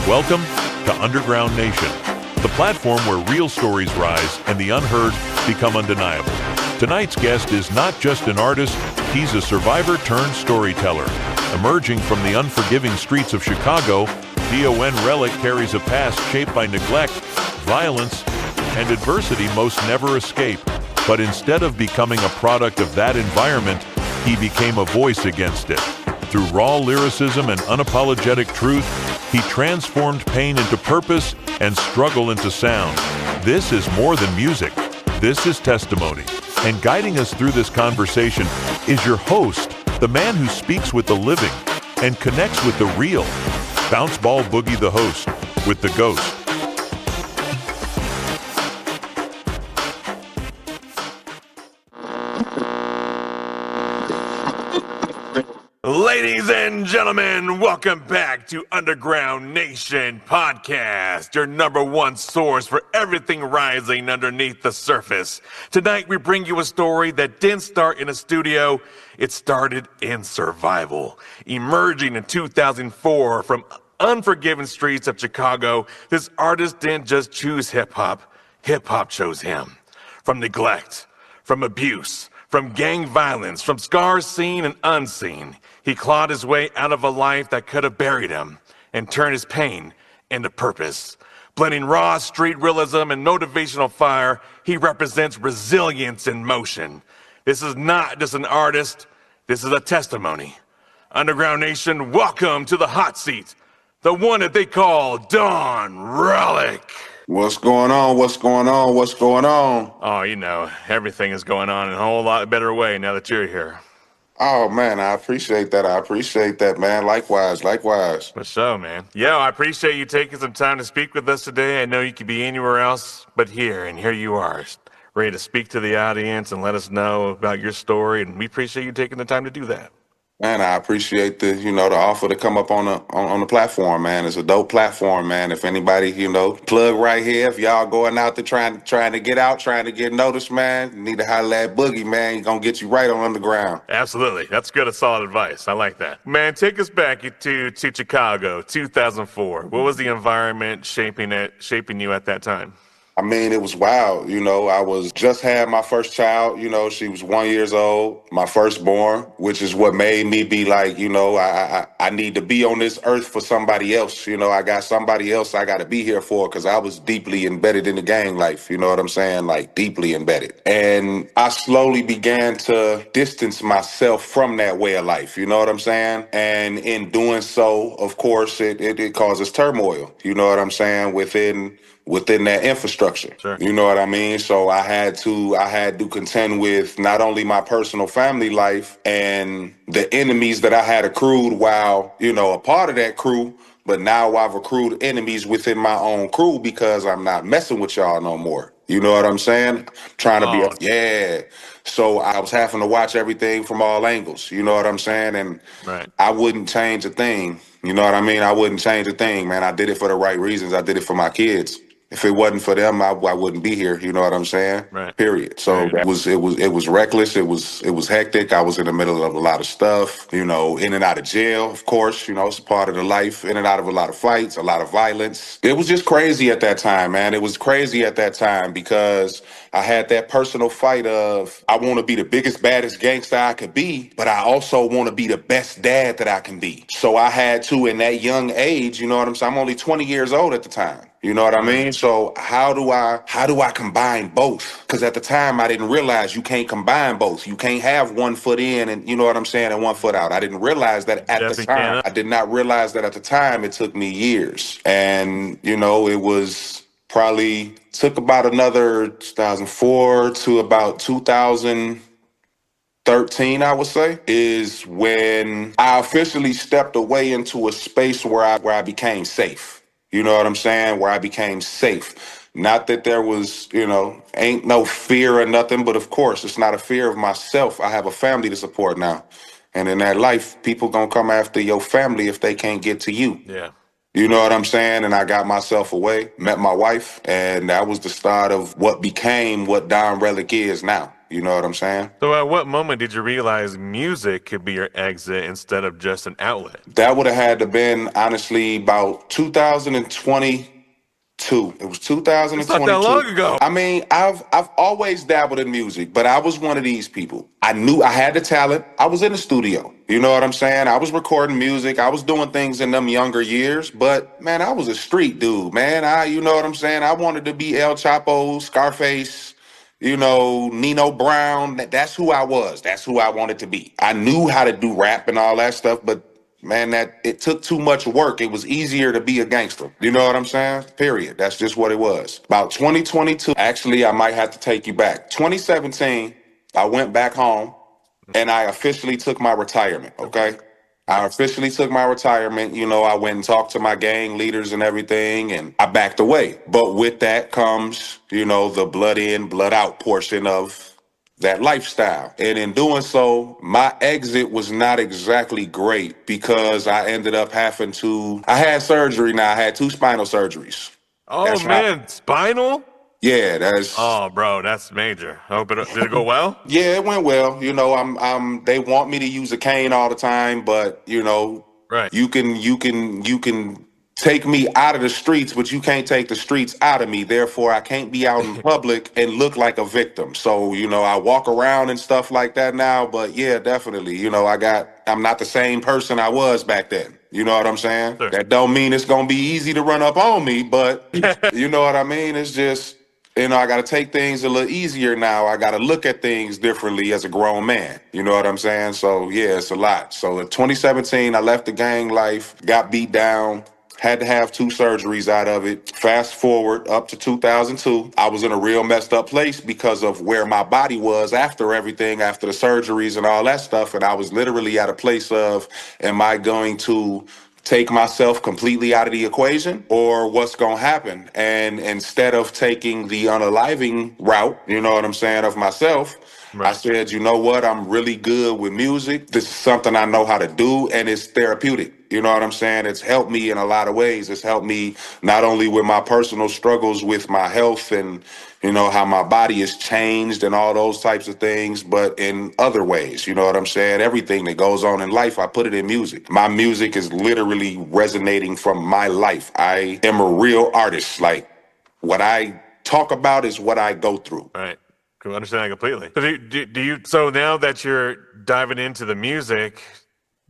Welcome to Underground Nation, the platform where real stories rise and the unheard become undeniable. Tonight's guest is not just an artist, he's a survivor turned storyteller. Emerging from the unforgiving streets of Chicago, DON RELIQ carries a past shaped by neglect, violence, and adversity most never escape. But instead of becoming a product of that environment, he became a voice against it. Through raw lyricism and unapologetic truth, he transformed pain into purpose and struggle into sound. This is more than music. This is testimony. And guiding us through this conversation is your host, the man who speaks with the living and connects with the real. Bounce Ball Boogie the host with the ghost. Ladies and gentlemen, welcome back to Underground Nation Podcast, your number one source for everything rising underneath the surface. Tonight, we bring you a story that didn't start in a studio. It started in survival. Emerging in 2004 from unforgiving streets of Chicago, this artist didn't just choose hip-hop. Hip-hop chose him. From neglect, from abuse, from gang violence, from scars seen and unseen, he clawed his way out of a life that could have buried him and turned his pain into purpose. Blending raw street realism and motivational fire, he represents resilience in motion. This is not just an artist, this is a testimony. Underground Nation, welcome to the hot seat, the one that they call DON RELIQ. What's going on? What's going on? What's going on? Oh, you know, everything is going on in a whole lot better way now that you're here. Oh, man, I appreciate that. I appreciate that, man. Likewise. For sure, man. Yo, I appreciate you taking some time to speak with us today. I know you could be anywhere else but here, and here you are, ready to speak to the audience and let us know about your story, and we appreciate you taking the time to do that. Man, I appreciate the offer to come up on the platform, man. It's a dope platform, man. If anybody, plug right here. If y'all going out there trying to get out, trying to get noticed, man, you need to holler at Boogie, man. He's gonna get you right on underground. Absolutely. That's good, solid advice. I like that. Man, take us back to Chicago, 2004. What was the environment shaping you at that time? I mean, it was wild. I was just had my first child. She was 1 year old, my firstborn, which is what made me be like, I need to be on this earth for somebody else. I got somebody else I got to be here for, because I was deeply embedded in the gang life. You know what I'm saying? Like, deeply embedded. And I slowly began to distance myself from that way of life. You know what I'm saying? And in doing so, of course, it causes turmoil. You know what I'm saying? Within that infrastructure. Sure. You know what I mean? So I had to contend with not only my personal family life and the enemies that I had accrued while, a part of that crew, but now I've accrued enemies within my own crew because I'm not messing with y'all no more. You know what I'm saying? Trying to be So I was having to watch everything from all angles. You know what I'm saying? And right. I wouldn't change a thing. You know what I mean? I wouldn't change a thing, man. I did it for the right reasons. I did it for my kids. If it wasn't for them, I wouldn't be here. You know what I'm saying? Right. Period. So it was reckless. It was hectic. I was in the middle of a lot of stuff. In and out of jail. Of course, it's a part of the life. In and out of a lot of fights, a lot of violence. It was just crazy at that time, man. It was crazy at that time because I had that personal fight of I want to be the biggest, baddest gangster I could be, but I also want to be the best dad that I can be. So I had to, in that young age, you know what I'm saying? I'm only 20 years old at the time. You know what I mean? So how do I combine both? Because at the time I didn't realize you can't combine both. You can't have 1 foot in and, you know what I'm saying, and 1 foot out. I didn't realize that at the time. I did not realize that at the time. It took me years. And, it was probably took about another 2004 to about 2013, I would say, is when I officially stepped away into a space where I became safe. You know what I'm saying? Where I became safe. Not that there was, ain't no fear or nothing, but of course, it's not a fear of myself. I have a family to support now. And in that life, people gonna come after your family if they can't get to you. Yeah. You know what I'm saying? And I got myself away, met my wife, and that was the start of what became what DON RELIQ is now. You know what I'm saying? So at what moment did you realize music could be your exit instead of just an outlet? That would have had to been honestly about 2022. It was It's not that long 2022. ago. I mean, I've always dabbled in music, but I was one of these people. I knew I had the talent. I was in the studio. You know what I'm saying? I was recording music. I was doing things in them younger years, but man, I was a street dude, man. You know what I'm saying? I wanted to be El Chapo, Scarface, Nino Brown. That's who I was. That's who I wanted to be. I knew how to do rap and all that stuff, but man, that it took too much work. It was easier to be a gangster. You know what I'm saying? Period. That's just what it was. About 2022, actually, I might have to take you back. 2017, I went back home and I officially took my retirement. Okay. I officially took my retirement. I went and talked to my gang leaders and everything, and I backed away. But with that comes, the blood in, blood out portion of that lifestyle. And in doing so, my exit was not exactly great because I ended up I had surgery now. I had two spinal surgeries. Oh That's right. man, spinal? Yeah, that's Oh, bro, that's major. Did it go well? yeah, it went well. They want me to use a cane all the time, but Right. you can take me out of the streets, but you can't take the streets out of me. Therefore, I can't be out in public and look like a victim. So, I walk around and stuff like that now, but yeah, definitely. I'm not the same person I was back then. You know what I'm saying? Sure. That don't mean it's gonna be easy to run up on me, but you know what I mean? It's just I got to take things a little easier now. I got to look at things differently as a grown man. You know what I'm saying? So, yeah, it's a lot. So, in 2017, I left the gang life, got beat down, had to have two surgeries out of it. Fast forward up to 2002, I was in a real messed up place because of where my body was after everything, after the surgeries and all that stuff. And I was literally at a place of, am I going to take myself completely out of the equation or what's going to happen? And instead of taking the unaliving route, you know what I'm saying, of myself, I Right. said, you know what? I'm really good with music. This is something I know how to do, and it's therapeutic. You know what I'm saying? It's helped me in a lot of ways. It's helped me not only with my personal struggles with my health and, how my body has changed and all those types of things, but in other ways. You know what I'm saying? Everything that goes on in life, I put it in music. My music is literally resonating from my life. I am a real artist. Like, what I talk about is what I go through. Right. Can understand that completely. So so now that you're diving into the music,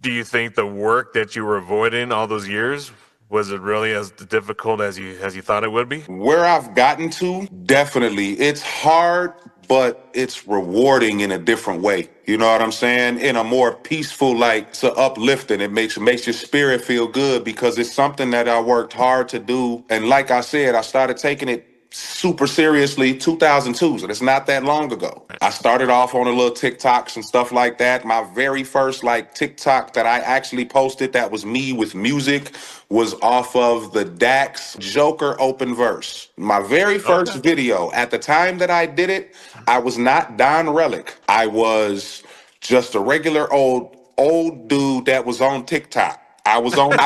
do you think the work that you were avoiding all those years, was it really as difficult as you thought it would be? Where I've gotten to, definitely. It's hard, but it's rewarding in a different way. You know what I'm saying? In a more peaceful, like, it's uplifting. It makes your spirit feel good because it's something that I worked hard to do. And like I said, I started taking it super seriously 2002, so it's not that long ago. I started off on a little TikToks and stuff like that. My very first like TikTok that I actually posted that was me with music was off of the Dax Joker open verse. My very first Okay. video, at the time that I did it, I was not Don Relic. I was just a regular old dude that was on TikTok. I was on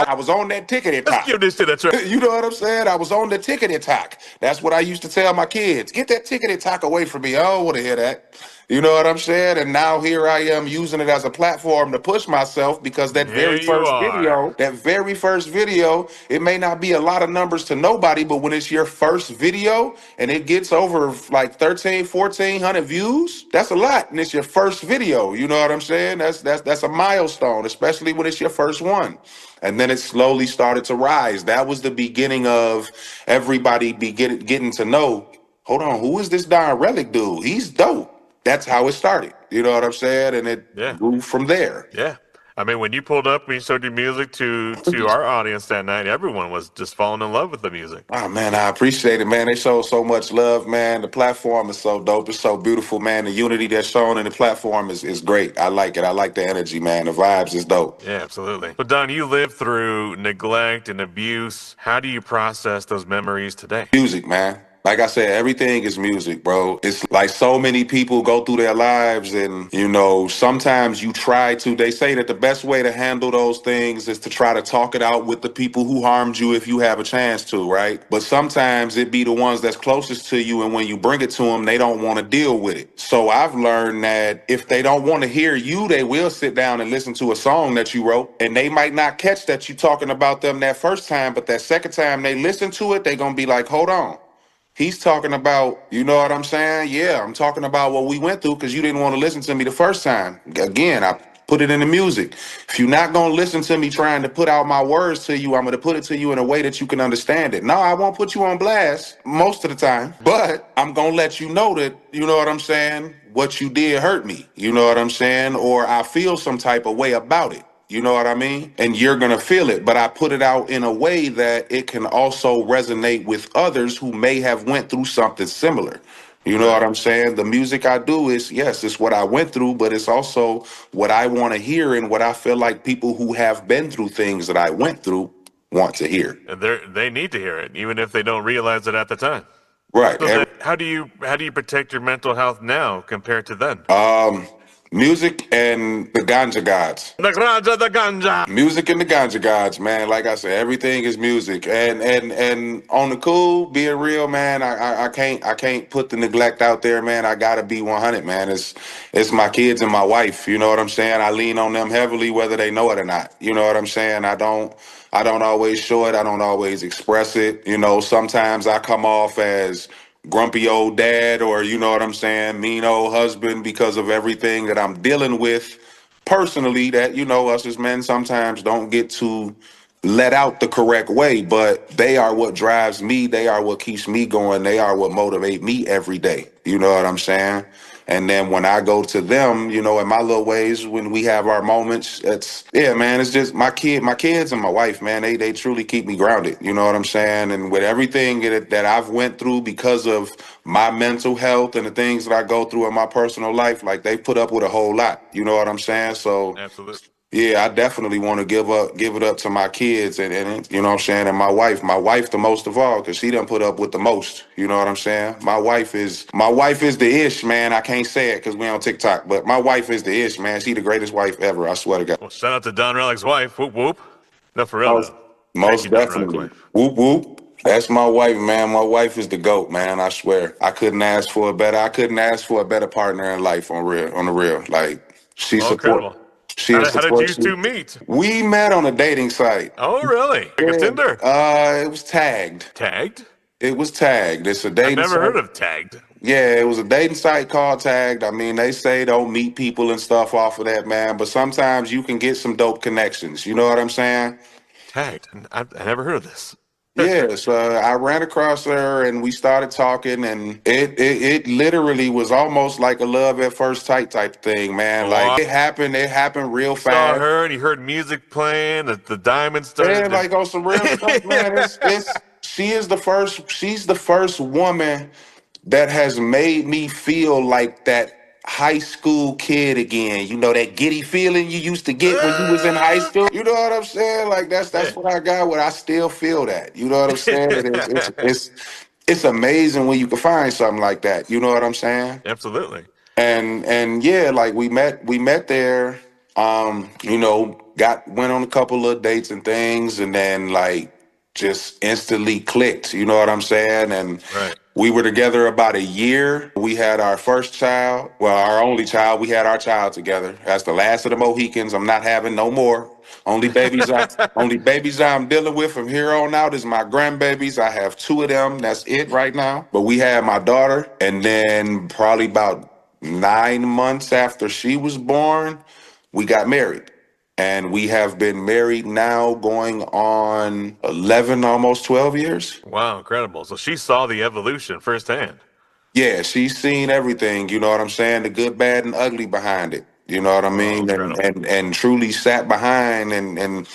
that tickety Let's talk. give this shit a try. You know what I'm saying? I was on the tickety talk. That's what I used to tell my kids. Get that tickety talk away from me. I don't want to hear that. You know what I'm saying? And now here I am using it as a platform to push myself because And here you are. that very first video, it may not be a lot of numbers to nobody, but when it's your first video and it gets over like 13, 1400 views, that's a lot. And it's your first video. You know what I'm saying? That's a milestone, especially when it's your first one. And then it slowly started to rise. That was the beginning of everybody getting to know, hold on, who is this Don Relic dude? He's dope. That's how it started. You know what I'm saying? And it Yeah. grew from there. Yeah. I mean, when you pulled up and you showed your music to our audience that night, everyone was just falling in love with the music. Oh man, I appreciate it, man. They show so much love, man. The platform is so dope. It's so beautiful, man. The unity that's shown in the platform is great. I like it. I like the energy, man. The vibes is dope. Yeah, absolutely. But Don, you lived through neglect and abuse. How do you process those memories today? Music, man. Like I said, everything is music, bro. It's like so many people go through their lives, and sometimes you try to. They say that the best way to handle those things is to try to talk it out with the people who harmed you if you have a chance to, right? But sometimes it be the ones that's closest to you, and when you bring it to them, they don't want to deal with it. So I've learned that if they don't want to hear you, they will sit down and listen to a song that you wrote, and they might not catch that you talking about them that first time, but that second time they listen to it, they gonna be like, hold on. He's talking about, you know what I'm saying? Yeah, I'm talking about what we went through because you didn't want to listen to me the first time. Again, I put it in the music. If you're not going to listen to me trying to put out my words to you, I'm going to put it to you in a way that you can understand it. No, I won't put you on blast most of the time, but I'm going to let you know that, you know what I'm saying? What you did hurt me. You know what I'm saying? Or I feel some type of way about it. You know what I mean? And you're going to feel it, but I put it out in a way that it can also resonate with others who may have went through something similar. You know what Right. I'm saying? The music I do is, yes, it's what I went through, but it's also what I want to hear and what I feel like people who have been through things that I went through want to hear. And they need to hear it, even if they don't realize it at the time. Right. So then, how do you protect your mental health now compared to then? Um, Music and the ganja gods. The Raja the Ganja. Music and the ganja gods, man. Like I said, everything is music. And on the cool, being real, man. I can't put the neglect out there, man. I gotta be 100, man. It's my kids and my wife. You know what I'm saying? I lean on them heavily, whether they know it or not. You know what I'm saying? I don't always show it. I don't always express it. Sometimes I come off as grumpy old dad, or you know what I'm saying, mean old husband, because of everything that I'm dealing with personally, that us as men sometimes don't get to let out the correct way. But they are what drives me, they are what keeps me going, they are what motivate me every day. You know what I'm saying? And then when I go to them, in my little ways, when we have our moments, it's, yeah, man, it's just my kids and my wife, man. They truly keep me grounded. You know what I'm saying? And with everything that I've went through because of my mental health and the things that I go through in my personal life, like they put up with a whole lot. You know what I'm saying? So Absolutely. yeah, I definitely want to give it up to my kids, and you know what I'm saying, and my wife the most of all, because she done put up with the most. You know what I'm saying? My wife is the ish, man. I can't say it because we on TikTok, but my wife is the ish, man. She the greatest wife ever. I swear to God. Well, shout out to Don Relic's wife. Whoop whoop. No, for real Most though. Thank you, most Don Relic's definitely. wife. Whoop whoop. That's my wife, man. My wife is the GOAT, man. I swear. I couldn't ask for a better partner in life, on the real. Like she Oh, support incredible. she How is did, how did support you you. two meet? We met on a dating site. Oh, really? Like a Yeah. Tinder? It was tagged. Tagged? It was tagged. It's a I've dating never site. heard of tagged. Yeah, it was a dating site called Tagged. I mean, they say don't meet people and stuff off of that, man. But sometimes you can get some dope connections. You know what I'm saying? Tagged. I never heard of this. Yes, I ran across her and we started talking, and it literally was almost like a love at first sight type thing, man. Oh, Like I it happened real saw fast. her and you heard music playing. The diamonds Yeah, started to. like on some real stuff, man. It's she's the first woman that has made me feel like that high school kid again. You know that giddy feeling you used to get when you was in high school. You know what I'm saying? Like that's Yeah. what I got. What I still feel that. You know what I'm saying? It's amazing when you can find something like that. You know what I'm saying? Absolutely. And yeah, like we met there. Went on a couple of dates and things, and then like just instantly clicked. You know what I'm saying? And Right. we were together about a year. We had our first child, well, our only child. We had our child together. That's the last of the Mohicans. I'm not having no more. Only babies I'm dealing with from here on out is my grandbabies. I have two of them. That's it right now. But we had my daughter, and then probably about 9 months after she was born, we got married. And we have been married now going on 11, almost 12 years. Wow, incredible. So she saw the evolution firsthand. Yeah, she's seen everything, you know what I'm saying? The good, bad, and ugly behind it. You know what I Oh, mean? And incredible. and and truly sat behind and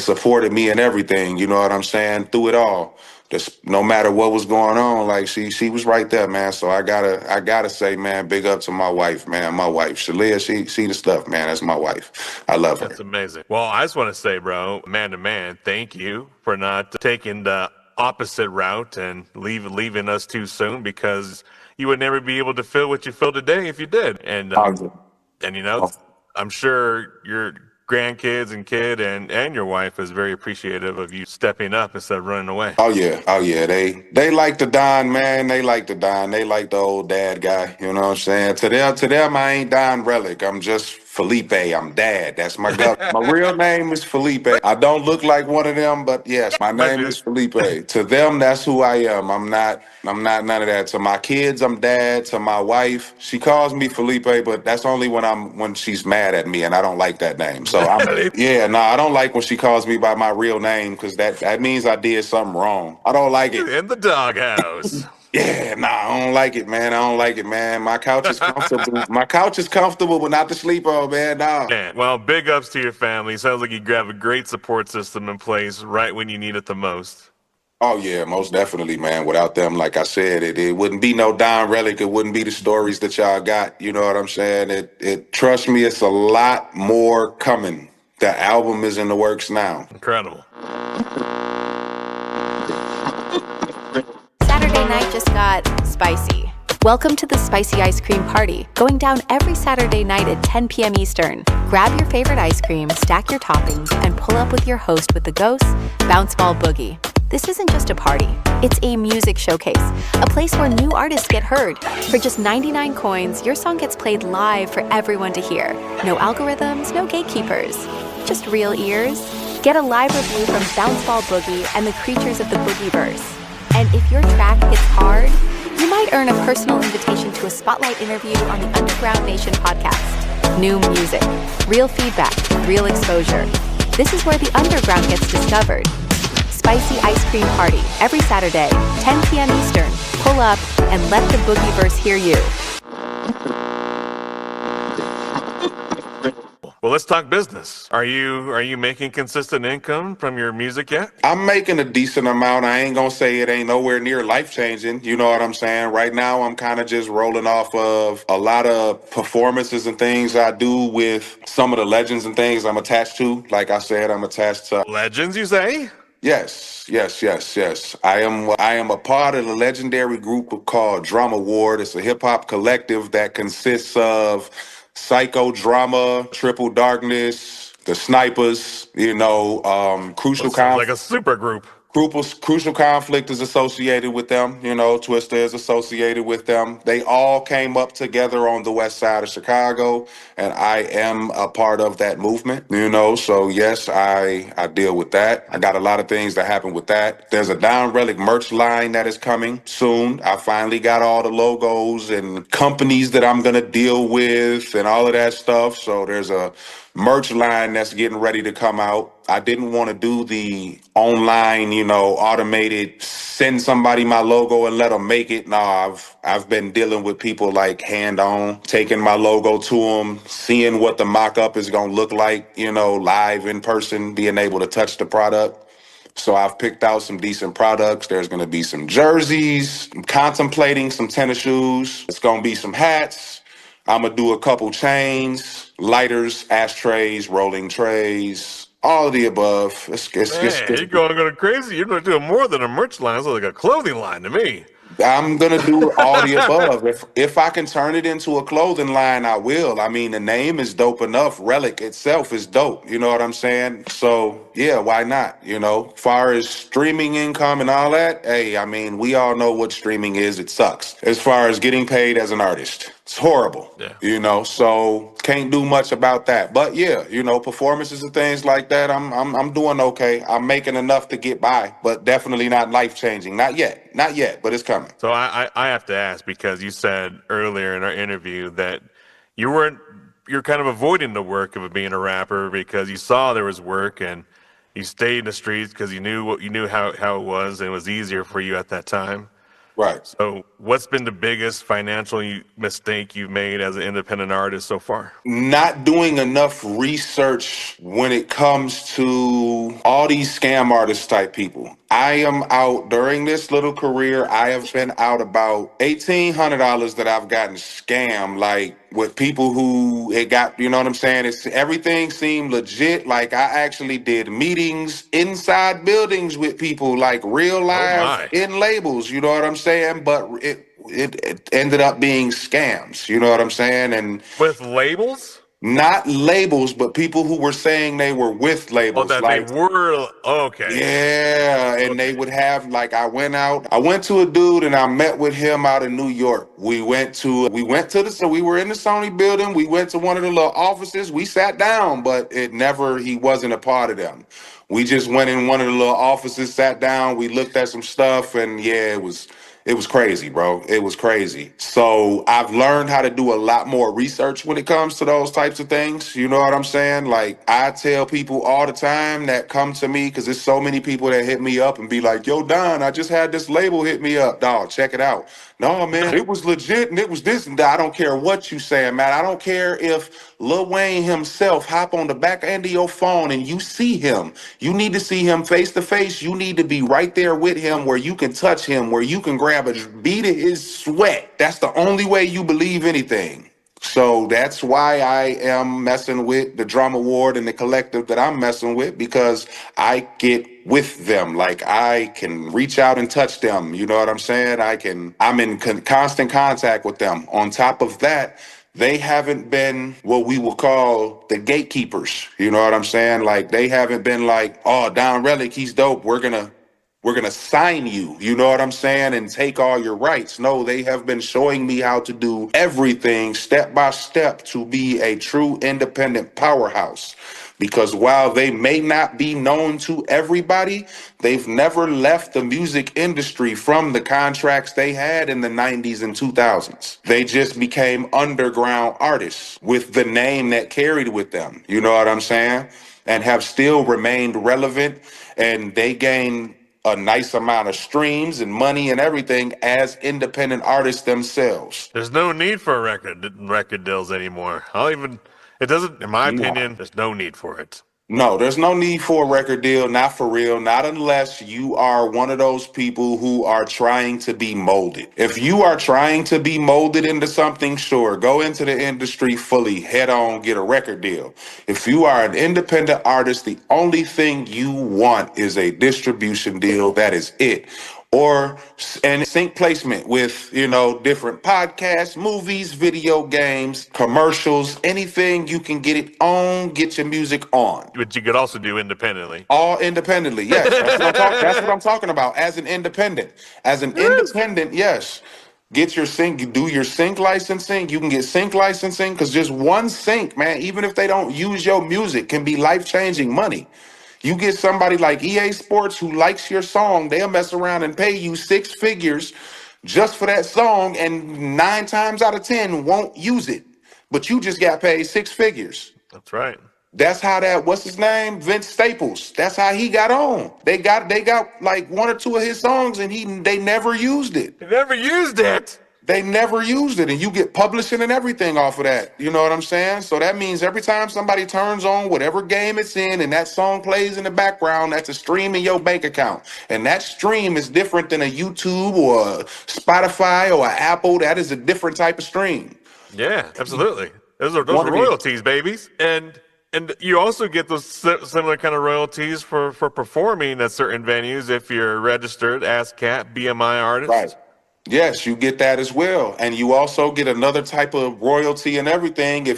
supported me in everything, you know what I'm saying, through it all. Just no matter what was going on, like she was right there, man. So I gotta say, man, big up to my wife, man. My wife. Shalia, she the stuff, man. That's my wife. I love her. That's amazing. Well, I just want to say, bro, man to man, thank you for not taking the opposite route and leaving us too soon, because you would never be able to feel what you feel today if you did. And I'm sure your grandkids and kid and your wife is very appreciative of you stepping up instead of running away. Oh yeah, oh yeah. They like the Don, man. They like the Don. They like the old dad guy. You know what I'm saying? To them, I ain't Don Relic. I'm just Felipe. I'm Dad. That's my my real name is Felipe. I don't look like one of them, but yes, my But name is Felipe. To them, that's who I am. I'm not. I'm not none of that. To my kids, I'm Dad. To my wife, she calls me Felipe, but that's only when she's mad at me, and I don't like that name. So yeah, no, I don't like when she calls me by my real name, because that means I did something wrong. I don't like it. in the doghouse. Yeah, nah, I don't like it, man. I don't like it, man. My couch is comfortable. My couch is comfortable, but not to sleep on, man. Nah. Man, well, big ups to your family. Sounds like you have a great support system in place right when you need it the most. Oh yeah, most definitely, man. Without them, like I said, it wouldn't be no Don Relic. It wouldn't be the stories that y'all got. You know what I'm saying? It trust me, it's a lot more coming. The album is in the works now. Incredible. Saturday night just got spicy. Welcome to the Spicy Ice Cream Party, going down every Saturday night at 10 p.m. Eastern. Grab your favorite ice cream, stack your toppings, and pull up with your host with the Ghost, Bounce Ball Boogie. This isn't just a party, it's a music showcase, a place where new artists get heard. For just 99 coins, your song gets played live for everyone to hear. No algorithms, no gatekeepers, just real ears. Get a live review from Bounce Ball Boogie and the creatures of the Boogieverse. And if your track hits hard, you might earn a personal invitation to a spotlight interview on the Underground Nation podcast. New music, real feedback, real exposure. This is where the underground gets discovered. Spicy Ice Cream Party, every Saturday, 10 p.m. Eastern. Pull up and let the Boogieverse hear you. Well, let's talk business. Are you making consistent income from your music yet? I'm making a decent amount. I ain't gonna say it ain't nowhere near life changing. You know what I'm saying? Right now, I'm kind of just rolling off of a lot of performances and things I do with some of the legends and things I'm attached to. Like I said, I'm attached to. Legends, you say? Yes, yes, yes, yes. I am a part of the legendary group called Drama Ward. It's a hip hop collective that consists of Psychodrama, Triple Darkness, the Snipers. Crucial Well, sounds like Conf. a super group. Crucial Conflict is associated with them. Twister is associated with them. They all came up together on the west side of Chicago, and I am a part of that movement. So yes, I deal with that. I got a lot of things that happen with that. There's a Down Relic merch line that is coming soon. I finally got all the logos and companies that I'm gonna deal with and all of that stuff. So there's a merch line that's getting ready to come out. I didn't want to do the online, automated send somebody my logo and let them make it. No, I've been dealing with people like hand on, taking my logo to them, seeing what the mock up is going to look like, live in person, being able to touch the product. So I've picked out some decent products. There's going to be some jerseys. I'm contemplating some tennis shoes. It's going to be some hats. I'm going to do a couple chains, lighters, ashtrays, rolling trays, all of the above. Man, you're going crazy. You're doing more than a merch line. It's like a clothing line to me. I'm gonna do all the above. If I can turn it into a clothing line, I will. I mean, the name is dope enough. Relic itself is dope. You know what I'm saying? So yeah, why not? Far as streaming income and all that, hey, I mean, we all know what streaming is. It sucks. As far as getting paid as an artist, it's horrible. Yeah. So can't do much about that. But yeah, performances and things like that, I'm doing okay. I'm making enough to get by, but definitely not life changing. Not yet. Not yet, but it's coming. So I have to ask, because you said earlier in our interview that you're kind of avoiding the work of being a rapper because you saw there was work, and you stayed in the streets because you knew how it was, and it was easier for you at that time. Right. So what's been the biggest financial mistake you've made as an independent artist so far? Not doing enough research when it comes to all these scam artist type people. I am out during this little career. I have been out about $1,800 that I've gotten scammed, like with people who it got. You know what I'm saying? It's everything seemed legit. Like I actually did meetings inside buildings with people, like real Oh live my. in labels. You know what I'm saying? But it ended up being scams. You know what I'm saying? And With labels? not labels, but people who were saying they were with Oh, labels, that they like. were okay. Yeah, and they Okay. would have like I went to a dude and I met with him out in New York. So we were in the Sony building. We went to one of the little offices. We sat down, but he wasn't a part of them. We just went in one of the little offices, sat down, we looked at some stuff, and yeah, it was crazy, bro. It was crazy. So I've learned how to do a lot more research when it comes to those types of things. You know what I'm saying? Like I tell people all the time that come to me, because there's so many people that hit me up and be like, "Yo, Don, I just had this label hit me up, dog. Check it out." No, man, it was legit and it was this and that. I don't care what you saying, man. I don't care if Lil Wayne himself hop on the back end of your phone and you see him. You need to see him face to face. You need to be right there with him where you can touch him, where you can grab a bead of his sweat. That's the only way you believe anything. So that's why I am messing with the Drama Award and the collective that I'm messing with, because I get with them. Like I can reach out and touch them. You know what I'm saying? I'm in constant contact with them. On top of that, they haven't been what we will call the gatekeepers. You know what I'm saying? Like they haven't been like, "Oh, Don Relic, he's dope. We're gonna sign you," you know what I'm saying, and take all your rights. No, they have been showing me how to do everything step by step to be a true independent powerhouse. Because while they may not be known to everybody, they've never left the music industry from the contracts they had in the 90s and 2000s. They just became underground artists with the name that carried with them. You know what I'm saying? And have still remained relevant, and they gain a nice amount of streams and money and everything as independent artists themselves. There's no need for record deals anymore. I'll even it doesn't in my Nah. opinion, there's no need for it. No, there's no need for a record deal, not for real, not unless you are one of those people who are trying to be molded. If you are trying to be molded into something, sure, go into the industry fully, head on, get a record deal. If you are an independent artist, the only thing you want is a distribution deal. That is it. Or and sync placement with different podcasts, movies, video games, commercials, anything you can get it on, get your music on. Which you could also do independently. All independently, yes. That's what I'm talking about. As an Yes. independent, yes. Get your sync, do your sync licensing. You can get sync licensing, because just one sync, man, even if they don't use your music, can be life-changing money. You get somebody like EA Sports who likes your song, they'll mess around and pay you six figures just for that song, and 9 times out of 10 won't use it. But you just got paid six figures. That's right. That's how what's his name? Vince Staples. That's how he got on. They got like one or two of his songs and they never used it. You never used it. They never used it, and you get publishing and everything off of that. You know what I'm saying? So that means every time somebody turns on whatever game it's in and that song plays in the background, that's a stream in your bank account. And that stream is different than a YouTube or a Spotify or an Apple. That is a different type of stream. Yeah, absolutely. Those One are of these. royalties, babies, and you also get those similar kind of royalties for performing at certain venues if you're registered ASCAP BMI Right. artist. Yes, you get that as well. And you also get another type of royalty and everything.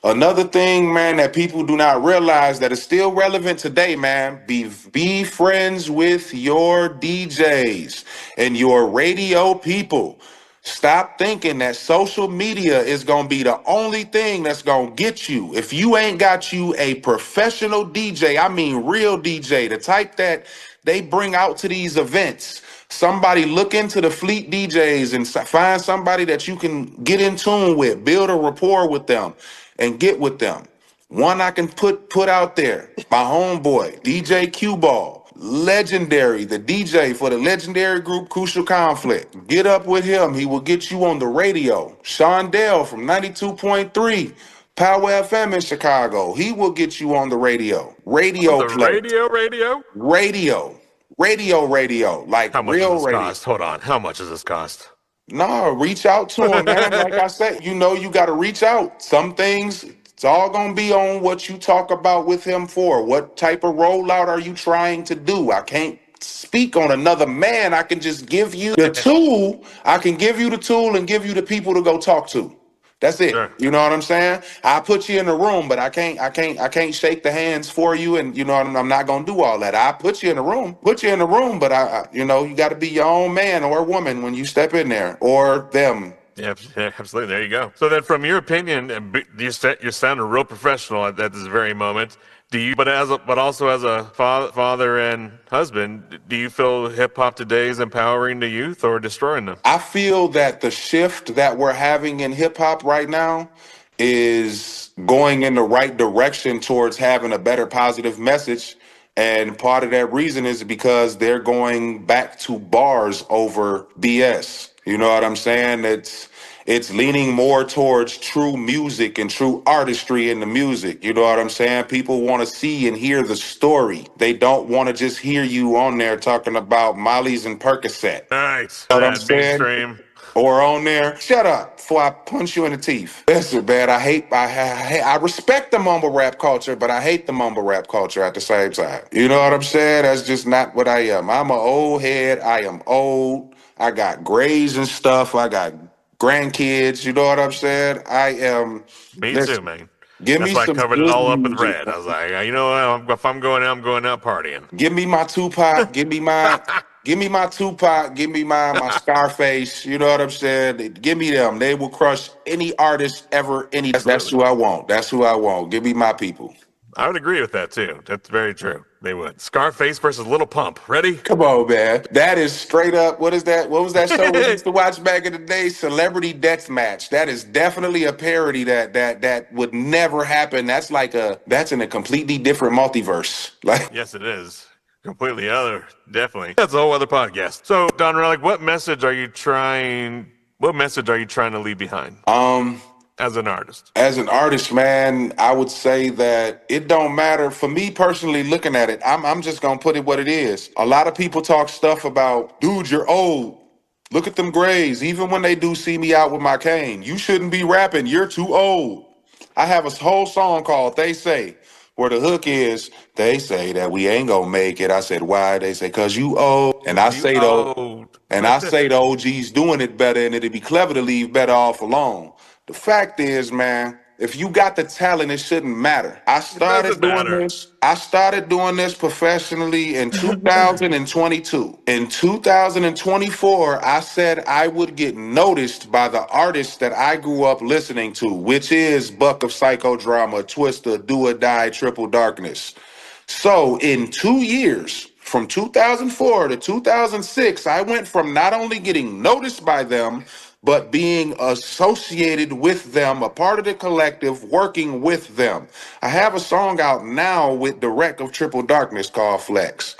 Another thing, man, that people do not realize that is still relevant today, man, be friends with your DJs and your radio people. Stop thinking that social media is going to be the only thing that's going to get you. If you ain't got you a professional DJ, I mean real DJ, the type that they bring out to these events. Somebody look into the fleet DJs and find somebody that you can get in tune with, build a rapport with them, and get with them. One I can put out there, my homeboy, DJ Q Ball, legendary, the DJ for the legendary group Crucial Conflict. Get up with him. He will get you on the radio. Sean Dell from 92.3. Power FM in Chicago. He will get you on the radio. On Radio the play. radio. Radio. radio, like How much does real this radio. cost? Hold on. How much does this cost? No, reach out to them, man. Like I said, you got to reach out. Some things, it's all going to be on what you talk about with him for. What type of rollout are you trying to do? I can't speak on another man. I can just give you the tool. I can give you the tool and give you the people to go talk to. That's it. Sure. You know what I'm saying? I put you in the room, but I can't shake the hands for you, and you know I'm not gonna do all that. I put you in the room, but you got to be your own man or woman when you step in there, or them. Yeah, absolutely. There you go. So then, from your opinion, you sound real professional at this very moment. Do you, but also as a father and husband, do you feel hip hop today is empowering the youth or destroying them? I feel that the shift that we're having in hip hop right now is going in the right direction towards having a better positive message. And part of that reason is because they're going back to bars over BS. You know what I'm saying? It's leaning more towards true music and true artistry in the music. You know what I'm saying? People want to see and hear the story. They don't want to just hear you on there talking about Molly's and Percocet. Nice. You know what I'm That saying? mainstream. Or on there, shut up before I punch you in the teeth. Listen, man, I respect the mumble rap culture, but I hate the mumble rap culture at the same time. You know what I'm saying? That's just not what I am. I'm an old head. I am old. I got grays and stuff. I got grandkids. You know what I'm saying? I am. Me too, Listen, man. give That's me why I some covered it good all up with music. red. I was like, you know what? If I'm going out, I'm going out partying. Give me my Tupac. Give me my Tupac. Give me my Scarface. You know what I'm saying? Give me them. They will crush any artist ever. That's Absolutely. who I want. That's who I want. Give me my people. I would agree with that too. That's very true. They would. Scarface versus Little Pump. Ready? Come on, man. That is straight up. What is that? What was that show we used to watch back in the day? Celebrity Deathmatch. That is definitely a parody that would never happen. That's in a completely different multiverse. Like. Yes, it is. Completely other. Definitely. That's a whole other podcast. So, Don Relic, what message are you trying to leave behind as an artist? As an artist, man, I would say that it don't matter for me personally. Looking at it, I'm just gonna put it what it is. A lot of people talk stuff about, dude, you're old. Look at them grays. Even when they do see me out with my cane, you shouldn't be rapping. You're too old. I have a whole song called "They Say," where the hook is, "They say that we ain't gonna make it." I said, "Why?" They say, "Cause you old." And I You say though, old. and I say the OG's doing it better, and it'd be clever to leave better off alone. The fact is, man, if you got the talent, it shouldn't matter. It doesn't matter. I started doing this professionally in 2022. In 2024, I said I would get noticed by the artists that I grew up listening to, which is Buck of Psychodrama, Twister, Do or Die, Triple Darkness. So in 2 years, from 2004 to 2006, I went from not only getting noticed by them, but being associated with them, a part of the collective, working with them. I have a song out now with the wreck of Triple Darkness called Flex.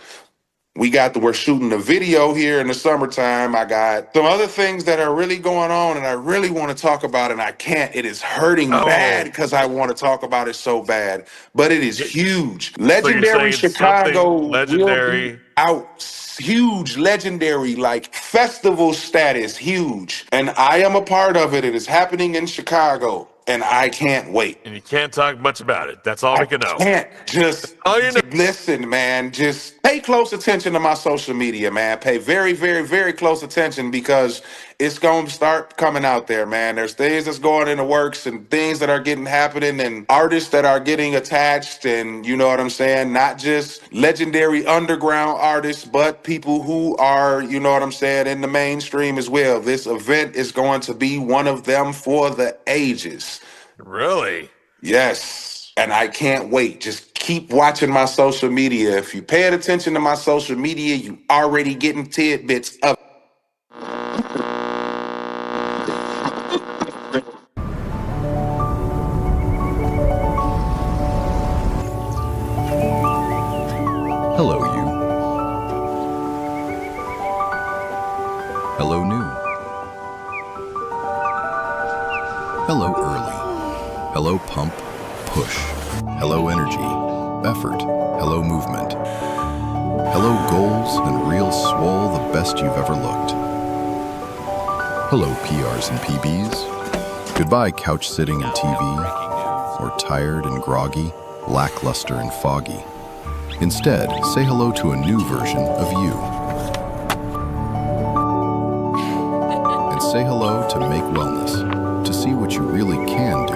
We're shooting a video here in the summertime. I got some other things that are really going on and I really want to talk about, and I can't. It is hurting bad Oh, because I want to talk about it so bad, but it is huge. so you're Legendary saying something Chicago will be legendary? out. Huge, legendary, like festival status, huge. And I am a part of it. It is happening in Chicago, and I can't wait. And you can't talk much about it. That's all I we can know. can't just All you know. listen, man. Just pay close attention to my social media, man. Pay very, very, very close attention because it's going to start coming out there, man. There's things that's going in the works and things that are getting happening and artists that are getting attached. And you know what I'm saying? Not just legendary underground artists, but people who are, you know what I'm saying, in the mainstream as well. This event is going to be one of them for the ages. Really? Yes. And I can't wait. Just keep watching my social media. If you paying attention to my social media, you already getting tidbits of. Hello, you. Hello, new. Hello, early. Hello, pump, push. Hello, energy, effort. Hello, movement. Hello, goals and real swole, the best you've ever looked. Hello, PRs and PBs. Goodbye, couch sitting and TV, or tired and groggy, lackluster and foggy. Instead, say hello to a new version of you. And say hello to Make Wellness, to see what you really can do.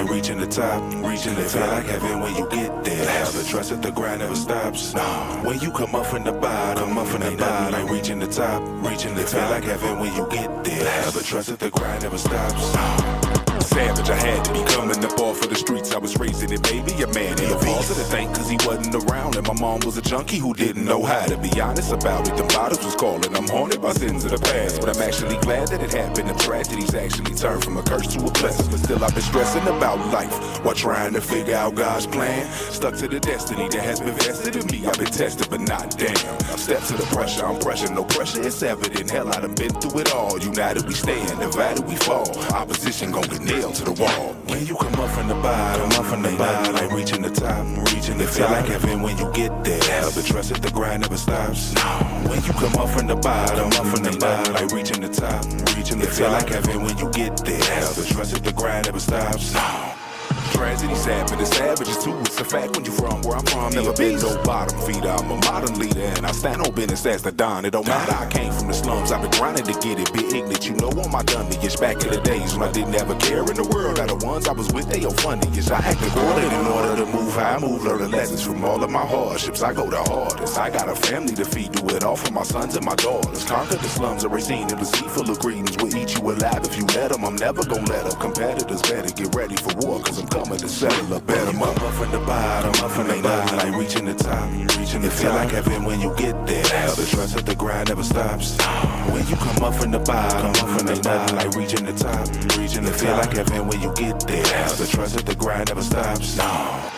Reaching the top, reaching the feel like heaven when you get there. Have the trust that the grind never stops. No. When you come up from the bottom, like reaching the top, reaching the feel like heaven when you get there. Have the trust that the grind never stops. No. Savage, I had to be coming up off of the streets. I was raising it, baby, a man in a falls of the thing, cause he wasn't around. And my mom was a junkie who didn't know how to be honest about it. The bottles was calling, I'm haunted by sins of the past. But I'm actually glad that it happened. The tragedies actually turned from a curse to a blessing. But still I've been stressing about life while trying to figure out God's plan. Stuck to the destiny that has been vested in me. I've been tested, but not damn. Step to the pressure, I'm pressure, no pressure, it's evident. Hell, I done been through it all. United we stand, divided we fall. Opposition gon' get nailed to the wall. When you come up from the bottom, like reaching the top, reaching the feel like heaven when you get there. Have the trust that the grind never stops. No. When you come up from the bottom, like reaching the top, reaching the feel like heaven when you get there. Have the trust that the grind never stops. No. Tragedies happen to savages too. It's a fact when you from where I'm from. Never been no bottom feeder. I'm a modern leader and I stand on business as the Don. It don't matter. I came from the slums. I've been grinding to get it. Be ignorant, you know, on my dummy-ish. Back in the days when I didn't have a care in the world. Now the ones I was with, they all funny-ish. I acted according in order to move how I move. Learning lessons from all of my hardships. I go the hardest. I got a family to feed. Do it all for my sons and my daughters. Conquer the slums of Racine and the sea full of greetings. Will eat you alive if you let them. I'm never gonna let up. Competitors better get ready for war, cause I'm coming to settle up better. I'm up from the bottom, like reaching the top, reaching the feel like heaven when you get there. Have the trust that the grind never stops. When you come up from the bottom, like reaching the top, reaching the feel like heaven when you get there. Have the trust that the grind never stops. No.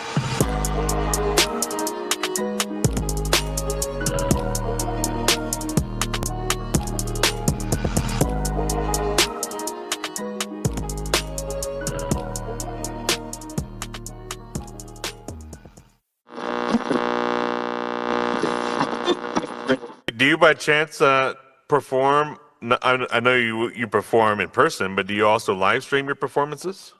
Do you by chance perform? I know you perform in person, but do you also live stream your performances?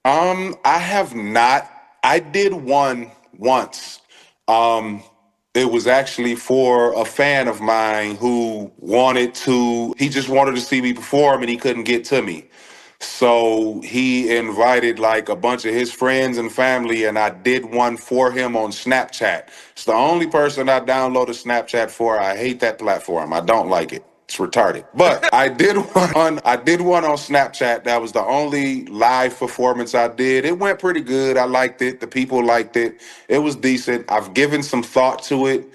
I have not. I did one once. It was actually for a fan of mine who he just wanted to see me perform and he couldn't get to me. So he invited like a bunch of his friends and family, and I did one for him on Snapchat. It's the only person I downloaded Snapchat for. I hate that platform. I don't like it. It's retarded. But I did one on Snapchat. That was the only live performance I did. It went pretty good. I liked it. The people liked it. It was decent. I've given some thought to it,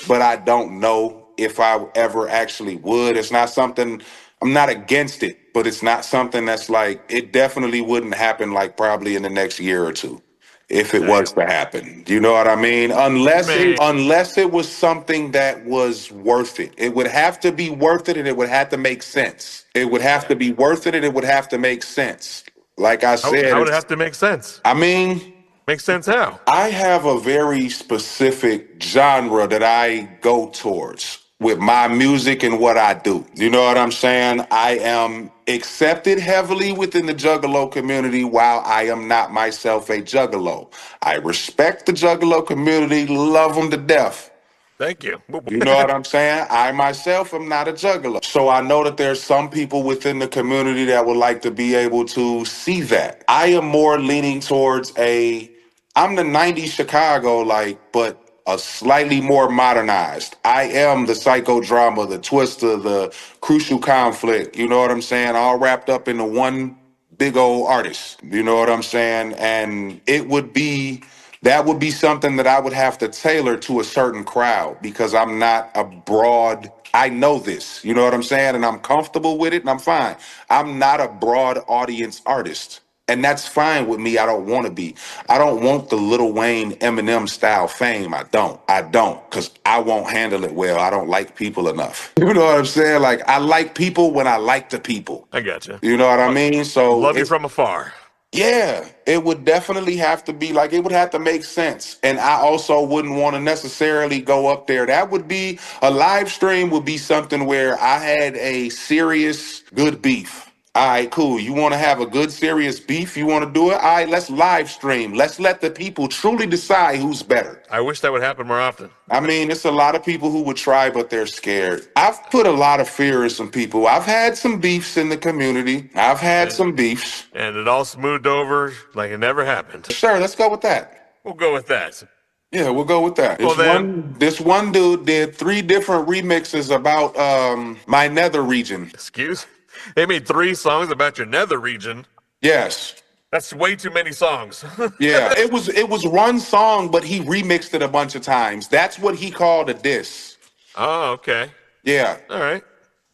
but I don't know if I ever actually would. It's not something, I'm not against it, but it's not something that's like, it definitely wouldn't happen like probably in the next year or two if it was to happen. Do you know what I mean? Unless it was something that was worth it. It would have to be worth it and it would have to make sense. It would have to be worth it and it would have to make sense. Like I said, how would it have to make sense? I mean, Makes sense how? I have a very specific genre that I go towards with my music and what I do. You know what I'm saying? I am accepted heavily within the Juggalo community while I am not myself a Juggalo. I respect the Juggalo community, love them to death. Thank you. You know what I'm saying? I myself am not a juggler. So I know that there's some people within the community that would like to be able to see that. I am more leaning towards I'm the 90s Chicago, but a slightly more modernized. I am the psychodrama, the twister, the crucial conflict, you know what I'm saying? All wrapped up into one big old artist, you know what I'm saying? And that would be something that I would have to tailor to a certain crowd because I'm not a broad I know this. You know what I'm saying? And I'm comfortable with it and I'm fine. I'm not a broad audience artist. And that's fine with me. I don't want to be. I don't want the Lil Wayne Eminem style fame. I don't. I don't. Because I won't handle it well. I don't like people enough. You know what I'm saying? Like, I like people when I like the people. I gotcha. You know what I mean? So Love you it's, from afar. yeah, it would definitely have to be like, it would have to make sense. And I also wouldn't want to necessarily go up there. That would be a live stream, would be something where I had a serious good beef. All right, cool. You want to have a good serious beef? You want to do it? All right, let's live stream. Let's let the people truly decide who's better. I wish that would happen more often. I mean, it's a lot of people who would try, but they're scared. I've put a lot of fear in some people. I've had some beefs in the community. I've had some beefs. And it all smoothed over like it never happened. Sure, let's go with that. We'll go with that. Yeah, we'll go with that. Well, then- This one dude did 3 different remixes about my nether region. Excuse? They made 3 songs about your nether region. Yes. That's way too many songs. Yeah, it was one song, but he remixed it a bunch of times. That's what he called a diss. Oh, okay. Yeah. All right.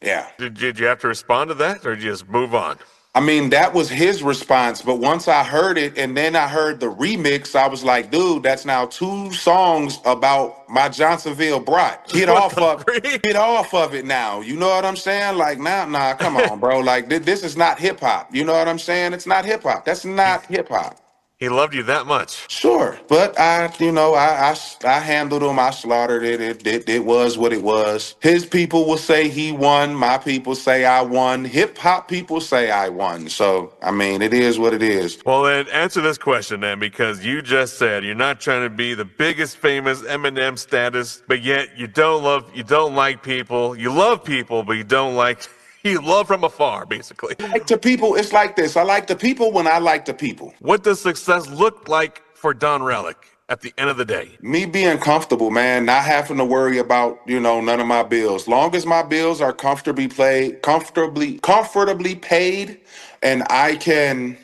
Yeah. Did you have to respond to that or did you just move on? I mean, that was his response, but once I heard it and then I heard the remix, I was like, dude, that's now 2 songs about my Johnsonville brat. Get off of it now. You know what I'm saying? Like, nah, come on, bro. Like, this is not hip hop. You know what I'm saying? It's not hip hop. That's not hip hop. He loved you that much. Sure, but I handled him. I slaughtered it. It was what it was. His people will say he won. My people say I won. Hip hop people say I won. So I mean, it is what it is. Well, then answer this question then, because you just said you're not trying to be the biggest famous Eminem status, but yet you don't like people. You love people, but you don't like. You love from afar, basically. Like to people, it's like this. I like the people when I like the people. What does success look like for Don RELIQ at the end of the day? Me being comfortable, man, not having to worry about, none of my bills. Long as my bills are comfortably paid, and I can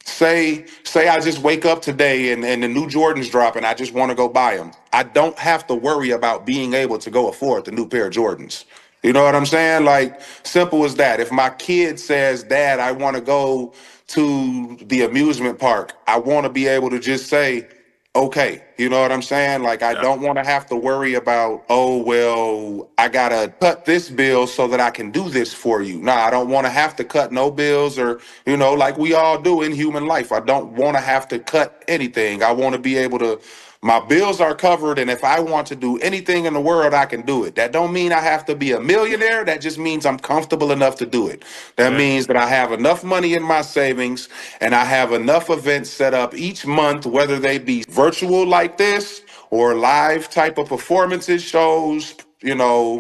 say I just wake up today and the new Jordans drop and I just want to go buy them. I don't have to worry about being able to go afford the new pair of Jordans. You know what I'm saying? Like, simple as that. If my kid says, Dad, I want to go to the amusement park, I want to be able to just say, okay. You know what I'm saying? Like, I don't want to have to worry about, oh, well, I got to cut this bill so that I can do this for you. Nah, I don't want to have to cut no bills or, like we all do in human life. I don't want to have to cut anything. I want to be able to. My bills are covered, and if I want to do anything in the world, I can do it. That don't mean I have to be a millionaire. That just means I'm comfortable enough to do it. That means that I have enough money in my savings, and I have enough events set up each month, whether they be virtual like this or live type of performances, shows,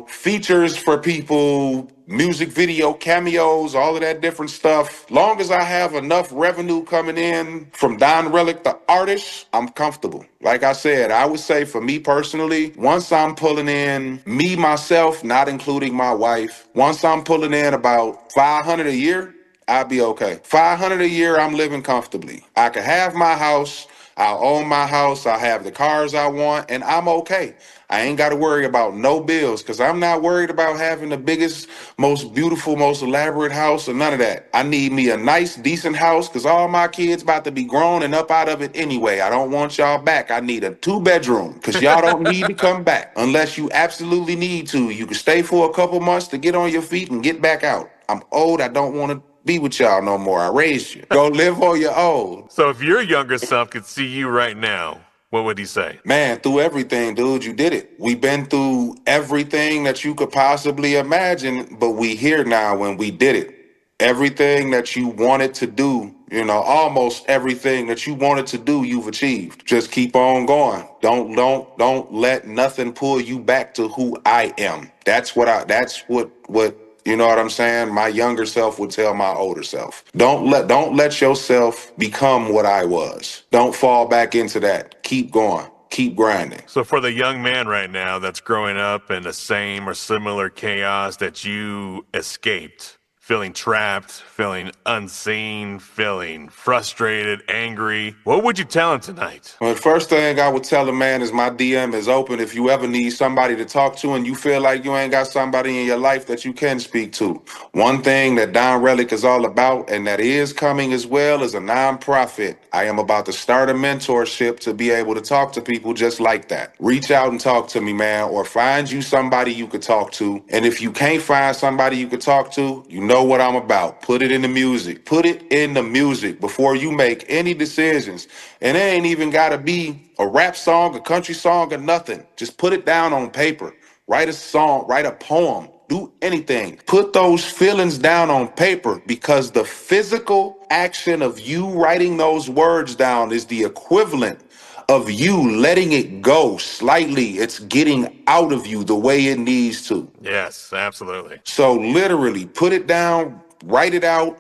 features for people, music video cameos, all of that different stuff. Long as I have enough revenue coming in from Don RELIQ, the artist, I'm comfortable. Like I said, I would say for me personally, once I'm pulling in me, myself, not including my wife, once I'm pulling in about 500 a year, I'll be okay. 500 a year, I'm living comfortably. I can have my house. I'll own my house. I'll have the cars I want, and I'm okay. I ain't got to worry about no bills because I'm not worried about having the biggest, most beautiful, most elaborate house or none of that. I need me a nice, decent house because all my kids about to be grown and up out of it anyway. I don't want y'all back. I need a 2-bedroom because y'all don't need to come back unless you absolutely need to. You can stay for a couple months to get on your feet and get back out. I'm old. I don't want to be with y'all no more. I raised you. Go live on your own. So if your younger self could see you right now, what would he say? Man, through everything, dude, you did it. We've been through everything that you could possibly imagine, but we here now when we did it. Everything that you wanted to do, almost everything that you wanted to do, you've achieved. Just keep on going. Don't let nothing pull you back to who I am. That's what you know what I'm saying? My younger self would tell my older self. Don't let yourself become what I was. Don't fall back into that. Keep going. Keep grinding. So for the young man right now that's growing up in the same or similar chaos that you escaped feeling trapped, feeling unseen, feeling frustrated, angry. What would you tell him tonight? Well, the first thing I would tell a man is my DM is open if you ever need somebody to talk to and you feel like you ain't got somebody in your life that you can speak to. One thing that Don Relic is all about and that is coming as well is a nonprofit. I am about to start a mentorship to be able to talk to people just like that. Reach out and talk to me, man, or find you somebody you could talk to. And if you can't find somebody you could talk to, you know what I'm about. Put it in the music. Put it in the music before you make any decisions. And it ain't even got to be a rap song, a country song, or nothing. Just put it down on paper. Write a song, write a poem, do anything. Put those feelings down on paper because the physical action of you writing those words down is the equivalent of you letting it go slightly. It's getting out of you the way it needs to. Yes, absolutely. So literally put it down, write it out,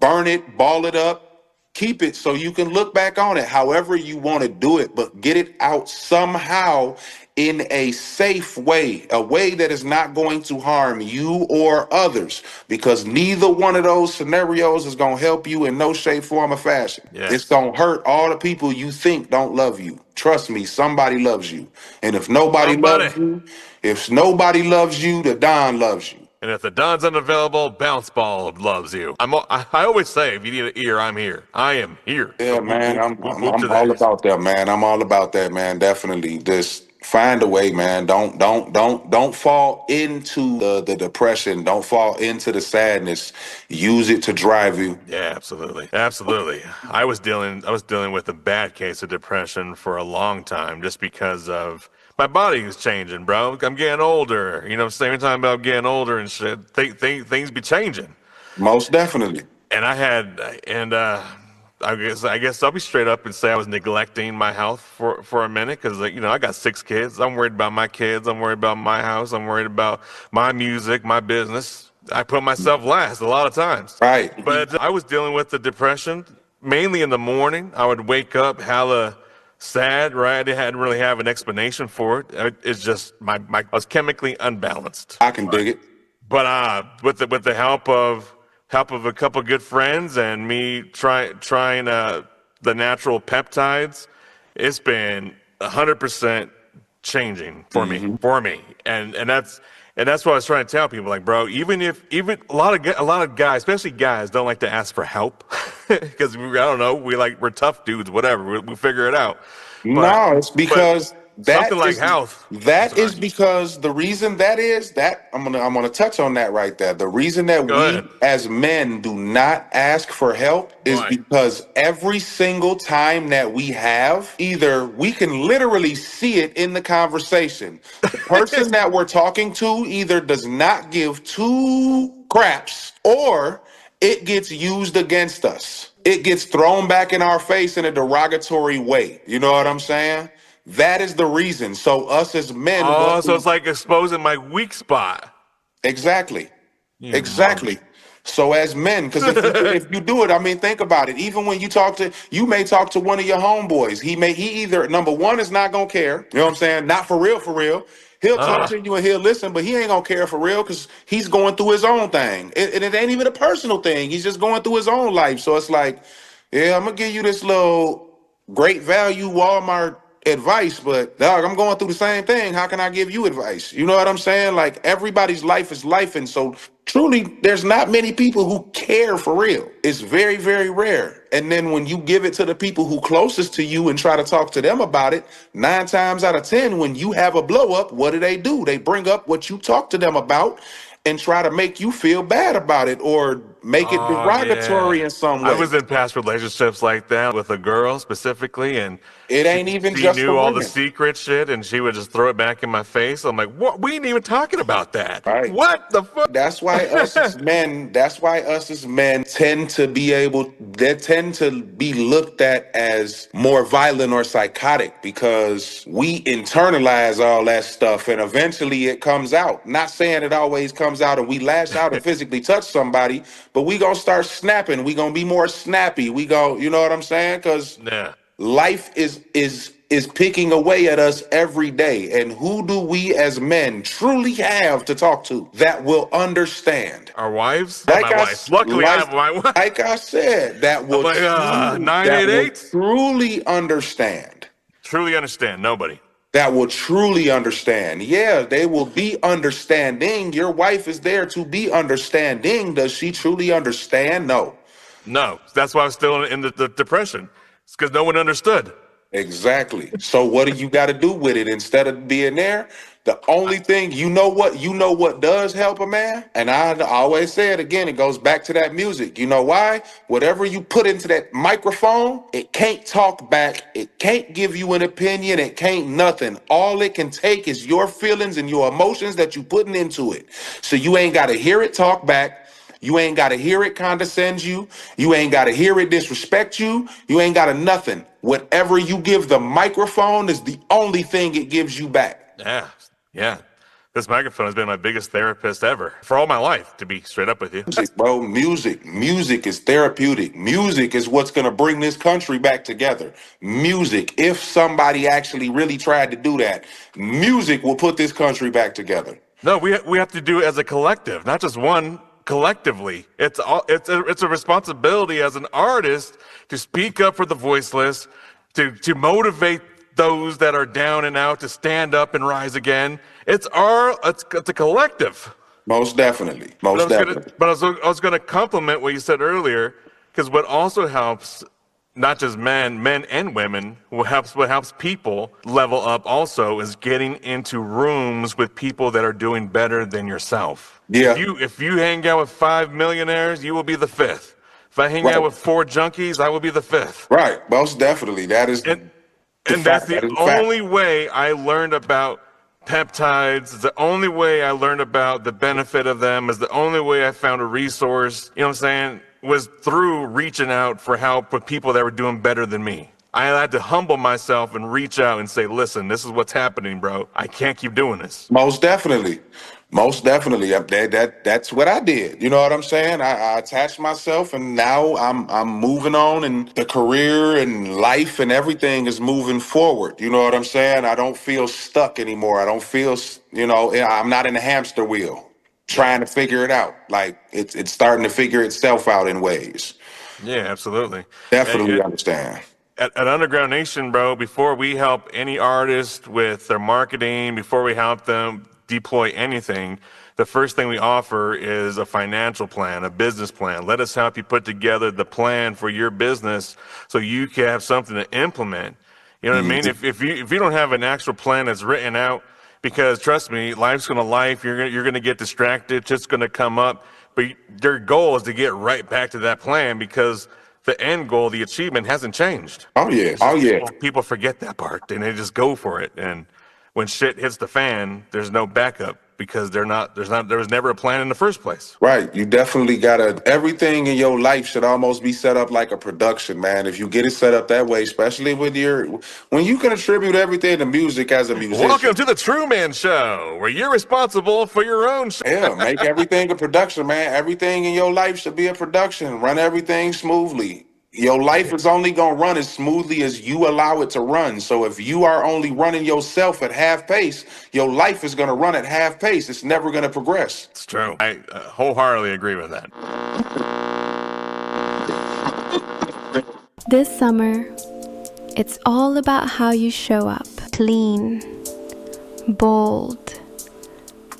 burn it, ball it up, keep it so you can look back on it however you want to do it, but get it out somehow in a safe way, a way that is not going to harm you or others, because neither one of those scenarios is going to help you in no shape, form, or fashion. Yes. It's going to hurt all the people you think don't love you. Trust me, somebody loves you. And if nobody loves you, the Don loves you. And if the Don's unavailable, Bounce Ball loves you. I always say, if you need an ear, I'm here. I am here. Yeah, So man, whoop to I'm all that. about that, man. I'm all about that, man. Definitely, just find a way, man. Don't fall into the depression. Don't fall into the sadness. Use it to drive you. Yeah, absolutely. Absolutely. I was dealing with a bad case of depression for a long time just because of my body is changing, bro. I'm getting older. You know, same time about getting older and shit. Things be changing. Most definitely. And I guess I'll be straight up and say I was neglecting my health for a minute because I got 6 kids. I'm worried about my kids. I'm worried about my house. I'm worried about my music, my business. I put myself last a lot of times. Right. But I was dealing with the depression mainly in the morning. I would wake up hella sad, right? I hadn't really have an explanation for it. It's just I was chemically unbalanced. I can dig it. But with the help of a couple good friends and me trying the natural peptides, it's been 100% changing for me. And that's what I was trying to tell people. Like, bro, even a lot of guys, especially guys, don't like to ask for help because I don't know, we're tough dudes, whatever. We figure it out. No, it's because something like health. That is because the reason that is that I'm gonna touch on that right there. The reason that we as men do not ask for help is because every single time that we have, either we can literally see it in the conversation. The person that we're talking to either does not give 2 craps or it gets used against us. It gets thrown back in our face in a derogatory way. You know what I'm saying? That is the reason. So us as men. Oh, so it's like exposing my weak spot. Exactly. Exactly. So as men, because if you do it, I mean, think about it. Even when you may talk to one of your homeboys. He either, number one, is not gonna care. You know what I'm saying? Not for real, for real. He'll talk to you and he'll listen, but he ain't gonna care for real because he's going through his own thing. And it ain't even a personal thing. He's just going through his own life. So it's like, yeah, I'm gonna give you this little great value Walmart advice, but dog, I'm going through the same thing. How can I give you advice? You know what I'm saying? Like, everybody's life is life, and so truly there's not many people who care for real. It's very, very rare. And then when you give it to the people who closest to you and try to talk to them about it, 9 times out of 10, when you have a blow up, what do? They bring up what you talk to them about and try to make you feel bad about it or make it derogatory in some way. I was in past relationships like that with a girl specifically, and it ain't even she just knew the all women. the secret shit, and she would just throw it back in my face. I'm like, what? We ain't even talking about that. Right. What the fuck? That's why us as men. That's why us as men tend to be looked at as more violent or psychotic because we internalize all that stuff, and eventually it comes out. Not saying it always comes out, and we lash out and physically touch somebody, but we gonna start snapping. We gonna be more snappy. You know what I'm saying? Because life is is picking away at us every day. And who do we as men truly have to talk to that will understand? Our wives? Not Like my I, wife. Luckily, I like, have my wife. like I said, I'm like, that will 988? truly understand. Truly understand. Nobody. That will truly understand. Yeah, they will be understanding. Your wife is there to be understanding. Does she truly understand? No. No. That's why I was still in the depression. It's because no one understood. Exactly. So what do you got to do with it instead of being there? The only thing, you know what does help a man? And I always say it again, it goes back to that music. You know why? Whatever you put into that microphone, it can't talk back. It can't give you an opinion. It can't nothing. All it can take is your feelings and your emotions that you putting into it. So you ain't got to hear it talk back. You ain't got to hear it condescend you. You ain't got to hear it disrespect you. You ain't got to nothing. Whatever you give the microphone is the only thing it gives you back. Yeah. Yeah. This microphone has been my biggest therapist ever for all my life, to be straight up with you. Music, bro, music is therapeutic. Music is what's going to bring this country back together. Music, if somebody actually really tried to do that, music will put this country back together. No, we have to do it as a collective, not just one. Collectively, it's a responsibility as an artist to speak up for the voiceless, to motivate those that are down and out to stand up and rise again. It's a collective. Most definitely. Most definitely. I was gonna compliment what you said earlier, because what also helps, not just men and women, what helps people level up also is getting into rooms with people that are doing better than yourself. Yeah. If you hang out with 5 millionaires, you will be the fifth. If I hang out with 4 junkies, I will be the fifth. Right. Most definitely. That is And that's the only way I learned about peptides. It's the only way I learned about the benefit of them. Is the only way I found a resource. You know what I'm saying? Was through reaching out for help with people that were doing better than me. I had to humble myself and reach out and say, listen, this is what's happening, bro. I can't keep doing this. Most definitely. Most definitely. That's what I did. You know what I'm saying? I attached myself and now I'm moving on, and the career and life and everything is moving forward. You know what I'm saying? I don't feel stuck anymore. I don't feel, I'm not in a hamster wheel trying to figure it out. Like it's starting to figure itself out in ways. Yeah, absolutely. Definitely understand. At Underground Nation, bro, before we help any artist with their marketing, before we help them deploy anything, the first thing we offer is a financial plan, a business plan. Let us help you put together the plan for your business so you can have something to implement. You know what I mean? If you don't have an actual plan that's written out, because trust me, life's gonna life. You're gonna get distracted. Shit's gonna come up. But their goal is to get right back to that plan, because the end goal, the achievement, hasn't changed. Oh yeah. Oh yeah. People forget that part and they just go for it. And when shit hits the fan, there's no backup, because there was never a plan in the first place. Right. You definitely everything in your life should almost be set up like a production, man. If you get it set up that way, especially when you can attribute everything to music as a musician. Welcome to the True Man Show, where you're responsible for your own show. Yeah, make everything a production, man. Everything in your life should be a production. Run everything smoothly. Your life is only going to run as smoothly as you allow it to run. So if you are only running yourself at half pace, your life is going to run at half pace. It's never going to progress. It's true. I wholeheartedly agree with that. This summer, it's all about how you show up. Clean, bold,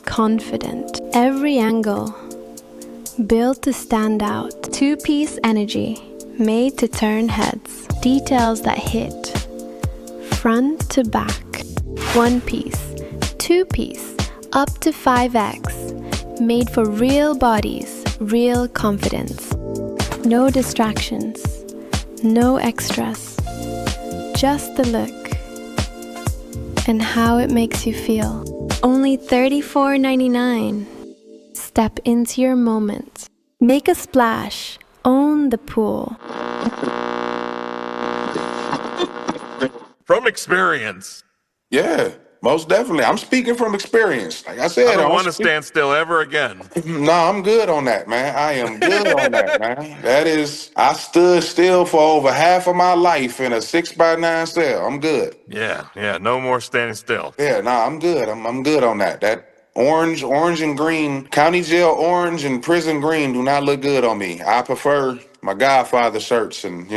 confident. Every angle, built to stand out. Two-piece energy. Made to turn heads. Details that hit. Front to back. One piece. Two piece. Up to 5x. Made for real bodies. Real confidence. No distractions. No extras. Just the look. And how it makes you feel. Only $34.99. Step into your moment. Make a splash. Own the pool. From experience. Yeah, Most definitely. I'm speaking from experience. Like I I said, I don't don't want to speak. stand still ever again. No, I'm good on that, man. I am good on that, man. That is, I stood still for over half of my life in a 6x9 cell. I'm good. Yeah, yeah, no more standing still. Yeah, nah, I'm good. I'm good on that. That orange and green, county jail orange and prison green do not look good on me. I prefer my Godfather shirts and,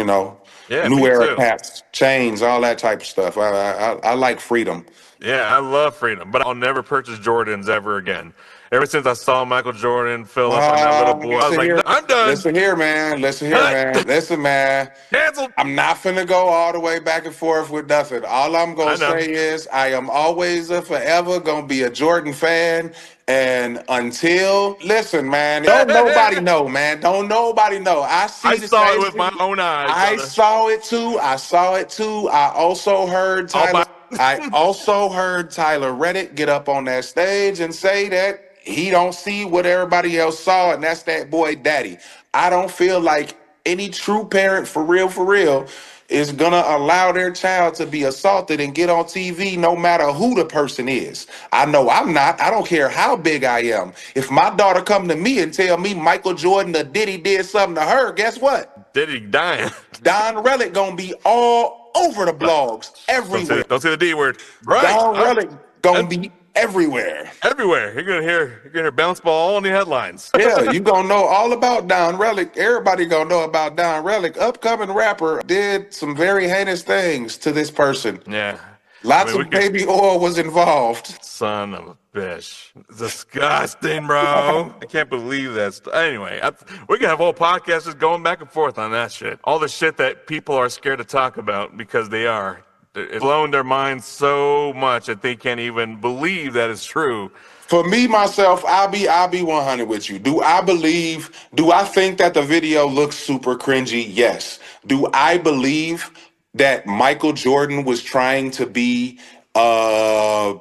Yeah, new me era too. caps, chains, all that type of stuff. I like freedom. Yeah, I love freedom, but I'll never purchase Jordans ever again. Ever since I saw Michael Jordan fill up on that little boy, I was Listen like, here, no, I'm done. listen here, man. Listen here, Cut. man. Listen, man. Canceled. I'm not finna go all the way back and forth with nothing. All I'm I gonna know. say is I am always and forever gonna be a Jordan fan. And until listen, man, don't nobody know, man. Don't nobody know. I I see the saw it same with my thing. own eyes, I brother. saw it too. I saw it too. I also heard All Tyler. by I also heard Tyler Reddick get up on that stage and say that he don't see what everybody else saw, and that's that boy daddy. I don't feel like any true parent for real, is gonna allow their child to be assaulted and get on TV no matter who the person is. I know I'm not. I don't care how big I am. If my daughter come to me and tell me Michael Jordan or Diddy did something to her, guess what? Diddy dying. Don Relic gonna be all over the blogs, everywhere. Don't say the D word. Right. Don Relic gonna And be everywhere. everywhere. You're gonna hear bounce ball all in the headlines. Yeah, you gonna know all about Don Relic. Everybody gonna know about Don Relic. Upcoming rapper did some very heinous things to this person. Yeah. I Lots mean, we of could. baby oil was involved. Son of a bitch. Disgusting, bro. I can't believe that. Anyway, we can have whole podcasts just going back and forth on that shit. All the shit that people are scared to talk about because they are. It's blown their minds so much that they can't even believe that it's true. For me, myself, I'll be 100 with you. Do I think that the video looks super cringy? Yes. Do I believe that Michael Jordan was trying to be a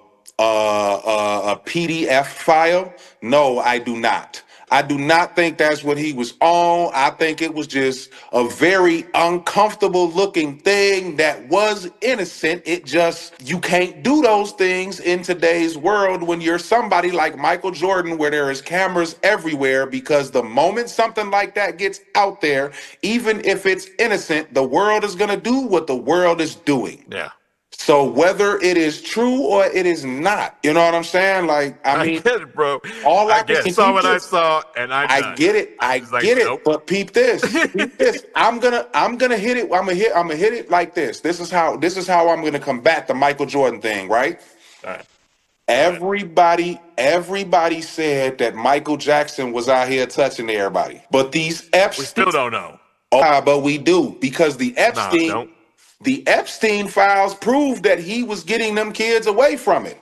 PDF file? No, I do not. I do not think that's what he was on. I think it was just a very uncomfortable looking thing that was innocent. It just, you can't do those things in today's world when you're somebody like Michael Jordan, where there is cameras everywhere, because the moment something like that gets out there, even if it's innocent, the world is going to do what the world is doing. Yeah. So whether it is true or it is not, you know what I'm saying? Like, I I mean, get it, bro. all I I can get it. see, Saw peep what I this. saw, and I'm I done. get it. I'm I just like, get it. nope. But peep this. Peep this. I'm gonna hit it. I'm gonna hit it like this. This is how I'm gonna combat the Michael Jordan thing, right? All right. Go ahead. Everybody said that Michael Jackson was out here touching everybody. But these We Epstein, still don't know. but we do, because Nah, don't. The Epstein files proved that he was getting them kids away from it.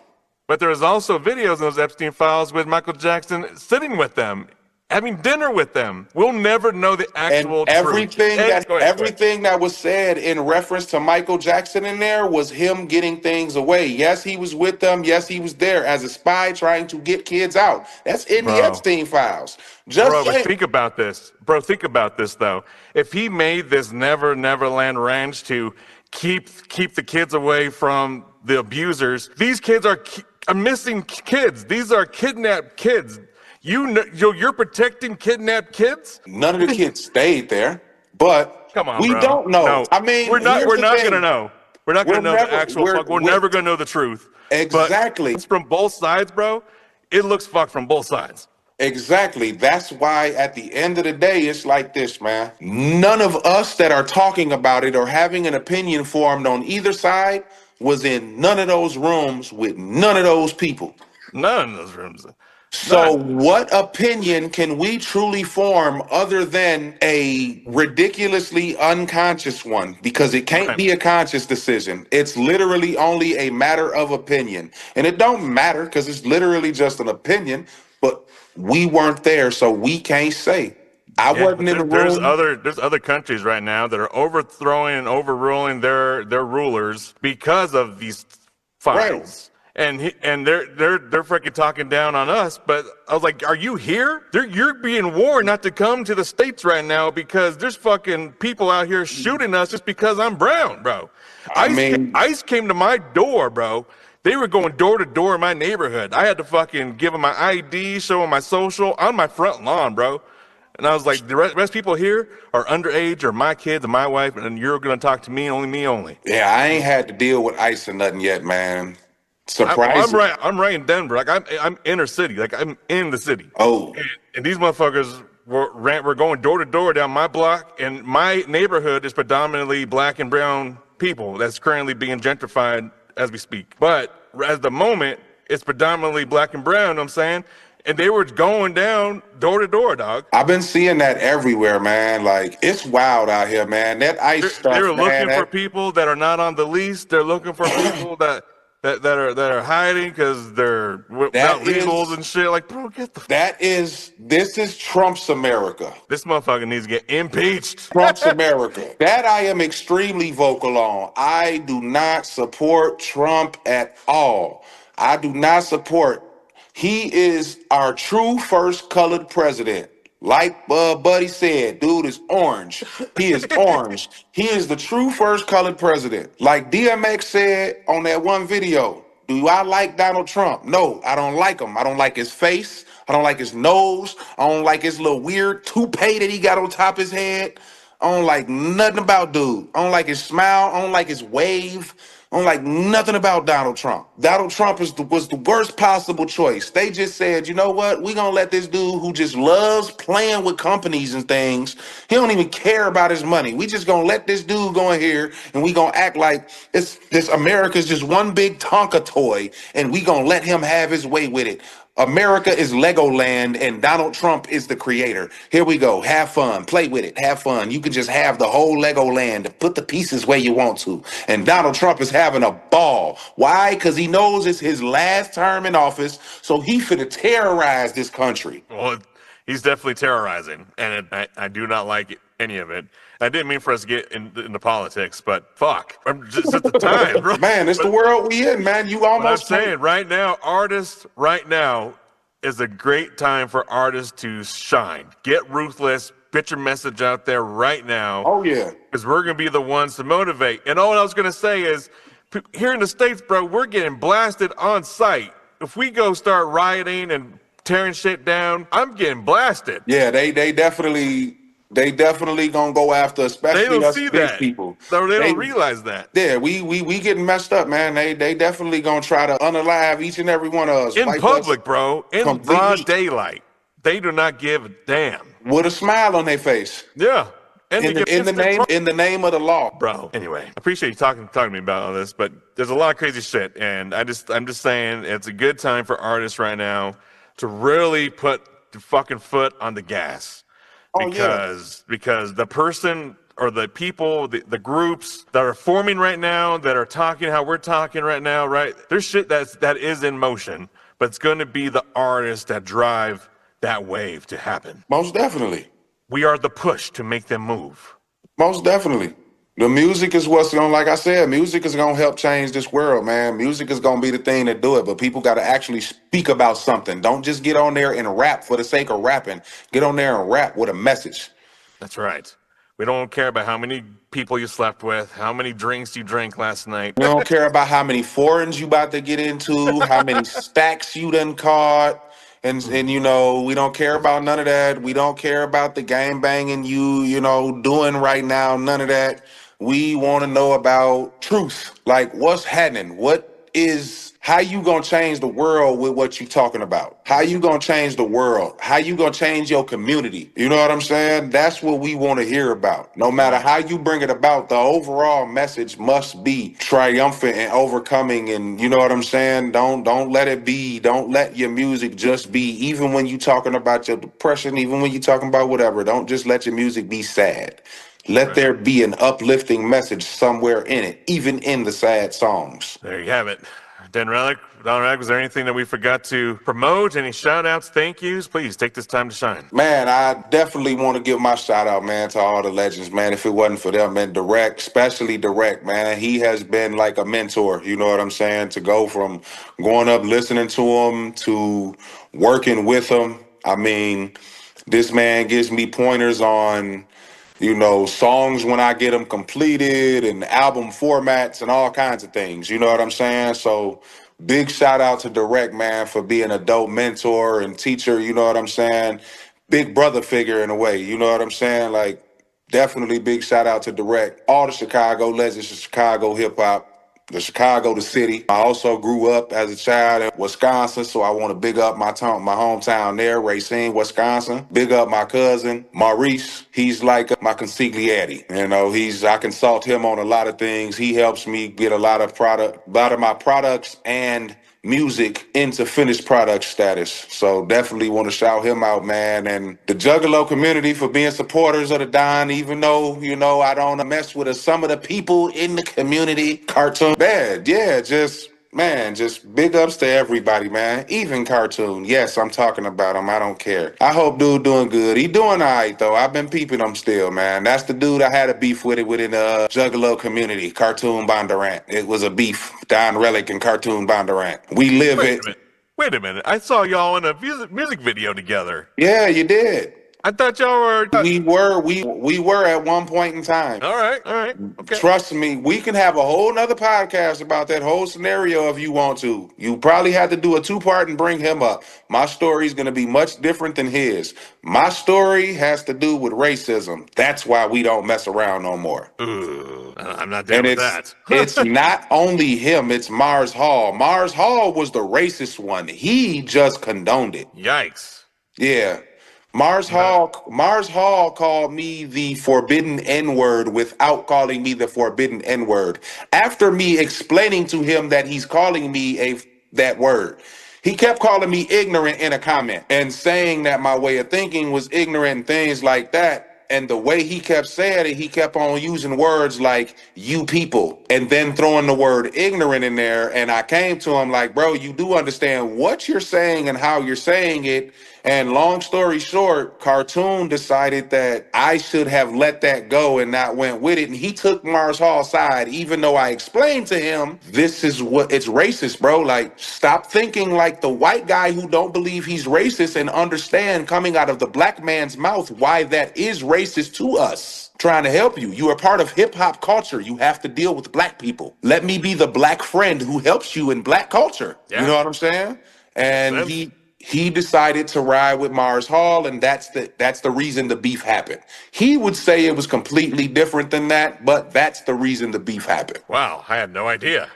But there was also videos in those Epstein files with Michael Jackson sitting with them, having dinner with them. We'll never know the And actual truth. Go ahead. everything that was said in reference to Michael Jackson in there was him getting things away. Yes, he was with them. Yes, he was there as a spy trying to get kids out. That's in the Bro. Epstein files. Bro, Just but saying. think about this. Bro, think about this though. If he made this Neverland Ranch to keep the kids away from the abusers, these kids are missing kids. These are kidnapped kids. You're protecting kidnapped kids? None of the kids stayed there, but Come on, we bro. don't know. No, I mean, we're not. here's We're the not thing. gonna know. We're not gonna We're know the never. actual fuck. We're never gonna know the truth. Exactly. But from both sides, bro, it looks fucked from both sides. Exactly. That's why at the end of the day, it's like this, man. None of us that are talking about it or having an opinion formed on either side was in none of those rooms with none of those people. None of those rooms. So, None. what opinion can we truly form other than a ridiculously unconscious one? Because it can't Right. be a conscious decision. It's literally only a matter of opinion. And it don't matter because it's literally just an opinion, but we weren't there, so we can't say. I Yeah, wasn't but in the there's room. other countries right now that are overthrowing and overruling their rulers because of these Right. files. And they're freaking talking down on us. But I was like, are you here? You're being warned not to come to the States right now because there's fucking people out here shooting us just because I'm brown, bro. I mean, ICE came to my door, bro, They were going door to door in my neighborhood. I had to fucking give them my ID, show them my social on my front lawn, bro. And I was like, the rest people here are underage or my kids and my wife, and you're going to talk to me, only me only. Yeah, I ain't had to deal with ICE or nothing yet, man. I'm Surprising. right. I'm right in Denver. Like I'm inner city. Like I'm in the city. Oh, And these motherfuckers were going door to door down my block, and my neighborhood is predominantly black and brown people that's currently being gentrified as we speak. But at the moment, it's predominantly black and brown. You know what I'm saying, and they were going down door to door, dog. I've been seeing that everywhere, man. Like, it's wild out here, man. That ICE They stuff, were man. looking for people that are not on the lease. They're looking for people that are hiding because they're without legals and shit. Like, bro, get the. This is Trump's America. This motherfucker needs to get impeached. Trump's America. That I am extremely vocal on. I do not support Trump at all. I do not support. He is our true first colored president. Like Buddy said, dude is orange. He is orange. He is the true first colored president. Like DMX said on that one video, do I like Donald Trump? No, I don't like him. I don't like his face. I don't like his nose. I don't like his little weird toupee that he got on top of his head. I don't like nothing about dude. I don't like his smile. I don't like his wave. I don't like nothing about Donald Trump. Donald Trump was the worst possible choice. They just said, you know what? We're going to let this dude who just loves playing with companies and things, he don't even care about his money. We just going to let this dude go in here and we going to act like this America's just one big Tonka toy and we going to let him have his way with it. America is Legoland and Donald Trump is the creator. Here we go. Have fun. Play with it. Have fun. You can just have the whole Legoland. Put the pieces where you want to. And Donald Trump is having a ball. Why? Because he knows it's his last term in office, so he finna terrorize this country. Well, he's definitely terrorizing, and I do not like any of it. I didn't mean for us to get into politics, but fuck. I'm just at the time, bro. Man, it's the world we in, man. You almost I'm saying right now, artists right now is a great time for artists to shine. Get ruthless, get your message out there right now. Oh, yeah. Because we're going to be the ones to motivate. And all I was going to say is, here in the States, bro, we're getting blasted on sight. If we go start rioting and tearing shit down, I'm getting blasted. Yeah, they definitely gonna go after, especially They don't us see big that. people. So they don't realize that. Yeah, we getting messed up, man. They definitely gonna try to unalive each and every one of us. In wipe public, us bro, in completely broad daylight. They do not give a damn. with a smile on their face. Yeah. And In the name of the law. Bro, anyway, I appreciate you talking to me about all this, but there's a lot of crazy shit, and I'm just saying it's a good time for artists right now to really put the fucking foot on the gas. Because the person or the people, the groups that are forming right now, that are talking how we're talking right now, right? There's shit that is in motion, but it's going to be the artists that drive that wave to happen. Most definitely. We are the push to make them move. Most definitely. The music is what's going, like I said, music is going to help change this world, man. Music is going to be the thing to do it, but people got to actually speak about something. Don't just get on there and rap for the sake of rapping. Get on there and rap with a message. That's right. We don't care about how many people you slept with, how many drinks you drank last night. We don't care about how many foreigns you about to get into, how many stacks you done caught. And you know, we don't care about none of that. We don't care about the gang banging you know, doing right now. None of that. We want to know about truth. Like, what's happening? How you gonna change the world with what you talking about? How you gonna change the world? How you gonna change your community? You know what I'm saying? That's what we want to hear about. No matter how you bring it about, the overall message must be triumphant and overcoming. And you know what I'm saying? Don't let it be. Don't let your music just be, even when you talking about your depression, even when you talking about whatever, don't just let your music be sad. Let there be an uplifting message somewhere in it, even in the sad songs. There you have it. Don Relic, was there anything that we forgot to promote? Any shout outs, thank yous? Please take this time to shine. Man, I definitely want to give my shout out, man, to all the legends, man. If it wasn't for them, and Direct, especially Direct, man, he has been like a mentor, you know what I'm saying? To go from going up, listening to him, to working with him. I mean, this man gives me pointers on, songs when I get them completed and album formats and all kinds of things. You know what I'm saying? So big shout out to Direct, man, for being a dope mentor and teacher. You know what I'm saying? Big brother figure in a way. You know what I'm saying? Like, definitely big shout out to Direct. All the Chicago legends of Chicago hip hop. The Chicago, the city. I also grew up as a child in Wisconsin, so I want to big up my hometown there, Racine, Wisconsin. Big up my cousin, Maurice. He's like my consigliere. I consult him on a lot of things. He helps me get a lot of my products and music into finished product status. So definitely want to shout him out, man. And the Juggalo community for being supporters of the Don, even though, I don't mess with some of the people in the community. Cartoon bad. Yeah, just big ups to everybody, man. Even Cartoon. Yes, I'm talking about him. I don't care. I hope dude doing good. He doing all right, though. I've been peeping him still, man. That's the dude I had a beef with it within the Juggalo community. Cartoon Bondurant. It was a beef. Don RELIQ and Cartoon Bondurant. We live Wait it. a minute. Wait a minute. I saw y'all in a music video together. Yeah, you did. I thought y'all were. We were at one point in time. All right. Okay. Trust me, we can have a whole nother podcast about that whole scenario if you want to. You probably have to do a 2-part and bring him up. My story is going to be much different than his. My story has to do with racism. That's why we don't mess around no more. Ooh, I'm not down with that. It's not only him, it's Mars Hall. Mars Hall was the racist one. He just condoned it. Yikes. Yeah. Mars Hall called me the forbidden N-word without calling me the forbidden N-word. After me explaining to him that he's calling me that word. He kept calling me ignorant in a comment and saying that my way of thinking was ignorant and things like that. And the way he kept saying it, he kept on using words like you people and then throwing the word ignorant in there. And I came to him like, bro, you do understand what you're saying and how you're saying it. And long story short, Cartoon decided that I should have let that go and not went with it. And he took Mars Hall's side, even though I explained to him, it's racist, bro. Like, stop thinking like the white guy who don't believe he's racist and understand coming out of the black man's mouth why that is racist to us. Trying to help you. You are part of hip hop culture. You have to deal with black people. Let me be the black friend who helps you in black culture. Yeah. You know what I'm saying? And he decided to ride with Mars Hall, and that's the reason the beef happened. He would say it was completely different than that, but that's the reason the beef happened. Wow, I had no idea.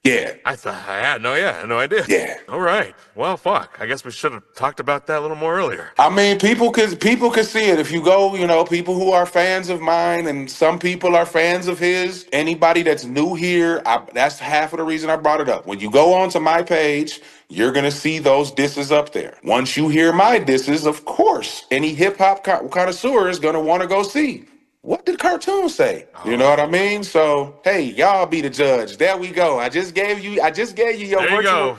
Yeah. I had no idea. Yeah. All right. Well, fuck. I guess we should have talked about that a little more earlier. I mean, people could see it. If you go, people who are fans of mine and some people are fans of his, anybody that's new here, that's half of the reason I brought it up. When you go onto my page, you're going to see those disses up there. Once you hear my disses, of course, any hip hop connoisseur is going to want to go see. What did Cartoon say? You know what I mean? So, hey, y'all be the judge. There we go. I just gave you your virtual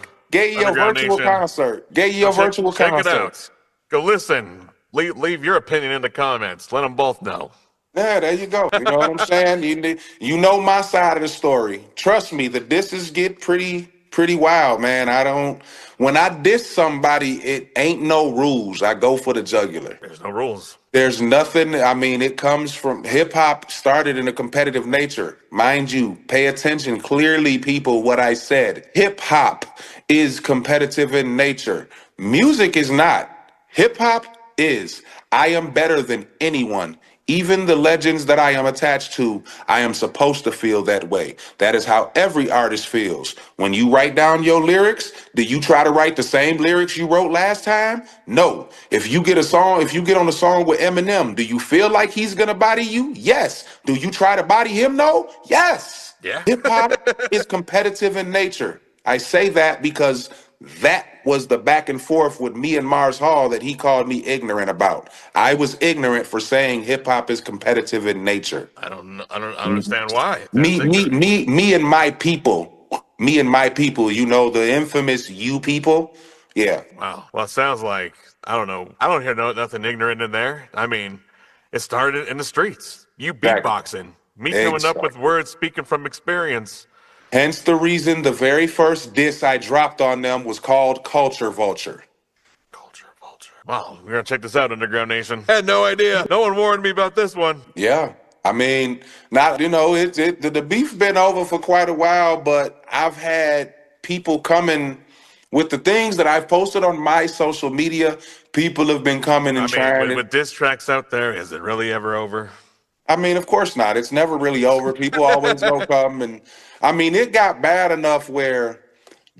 concert. Gave you your virtual concert. Check it out. Go listen. Leave your opinion in the comments. Let them both know. Yeah, there you go. You know what I'm saying? You know my side of the story. Trust me, the disses get pretty wild, man. When I diss somebody, it ain't no rules. I go for the jugular. There's no rules. There's nothing. I mean, it comes from hip hop started in a competitive nature. Mind you, pay attention clearly, people, what I said. Hip hop is competitive in nature. Music is not. Hip hop is. I am better than anyone. Even the legends that I am attached to, I am supposed to feel that way. That is how every artist feels. When you write down your lyrics, do you try to write the same lyrics you wrote last time? No. If you get on a song with Eminem, do you feel like he's gonna body you? Yes. Do you try to body him? No? Yes. Yeah. Hip hop is competitive in nature. I say that because that was the back and forth with me and Mars Hall that he called me ignorant about. I was ignorant for saying hip hop is competitive in nature. I don't understand why. Me and my people. The infamous you people. Yeah. Wow. Well, it sounds like, I don't know. I don't hear nothing ignorant in there. I mean, it started in the streets. You beatboxing. Me coming up with words speaking from experience. Hence the reason the very first diss I dropped on them was called Culture Vulture. Culture Vulture. Wow, we're gonna check this out, Underground Nation. I had no idea. No one warned me about this one. Yeah. I mean, not, the beef been over for quite a while, but I've had people coming with the things that I've posted on my social media. People have been coming and I mean, trying with diss tracks out there, is it really ever over? I mean, of course not. It's never really over. People always gonna come, and I mean, it got bad enough where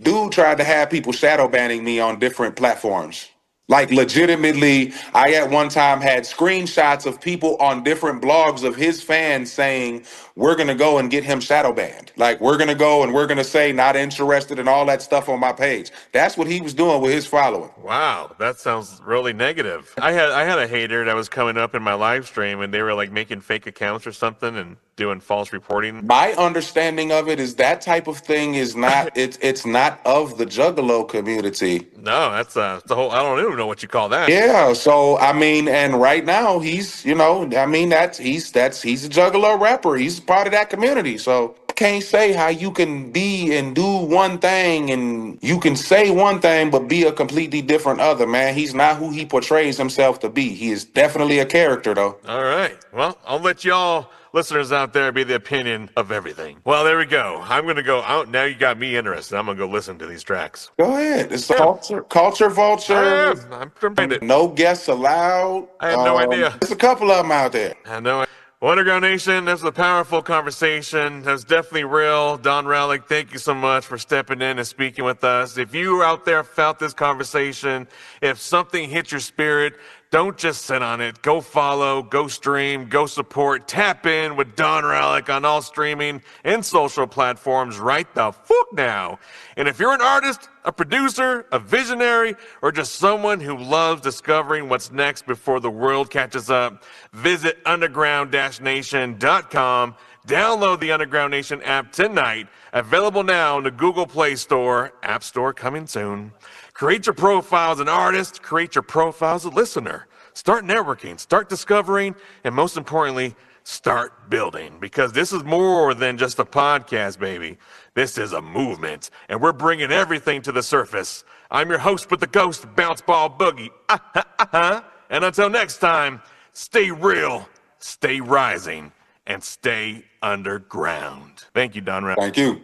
dude tried to have people shadow banning me on different platforms. Like legitimately, I at one time had screenshots of people on different blogs of his fans saying, we're gonna go and get him shadow banned. Like we're gonna go and we're gonna say not interested and all that stuff on my page. That's what he was doing with his following. Wow, that sounds really negative. I had a hater that was coming up in my live stream and they were like making fake accounts or something and doing false reporting. My understanding of it is that type of thing is not it's not of the Juggalo community. No, that's the whole. I don't even know what you call that. Yeah, so I mean, and right now he's, I mean, he's a Juggalo rapper. He's part of that community. So I can't say how you can be and do one thing and you can say one thing but be a completely different other, man. He's not who he portrays himself to be. He is definitely a character though. All right. Well, I'll let y'all listeners out there be the opinion of everything. Well, there we go. I'm going to go out. Now you got me interested. I'm going to go listen to these tracks. Go ahead. It's culture vulture. I'm trying to. No guests allowed. I had no idea. There's a couple of them out there. I know. Well, Underground Nation, this was a powerful conversation. That was definitely real. Don Relic, thank you so much for stepping in and speaking with us. If you out there felt this conversation, if something hit your spirit, don't just sit on it. Go follow, go stream, go support, tap in with Don Relic on all streaming and social platforms right the fuck now. And if you're an artist, a producer, a visionary, or just someone who loves discovering what's next before the world catches up, visit underground-nation.com. Download the Underground Nation app tonight. Available now in the Google Play Store, App Store coming soon. Create your profile as an artist, create your profile as a listener. Start networking, start discovering, and most importantly, start building. Because this is more than just a podcast, baby. This is a movement, and we're bringing everything to the surface. I'm your host with the ghost, Bounce Ball Boogie. And until next time, stay real, stay rising, and stay underground. Thank you, Don Rep. Thank you.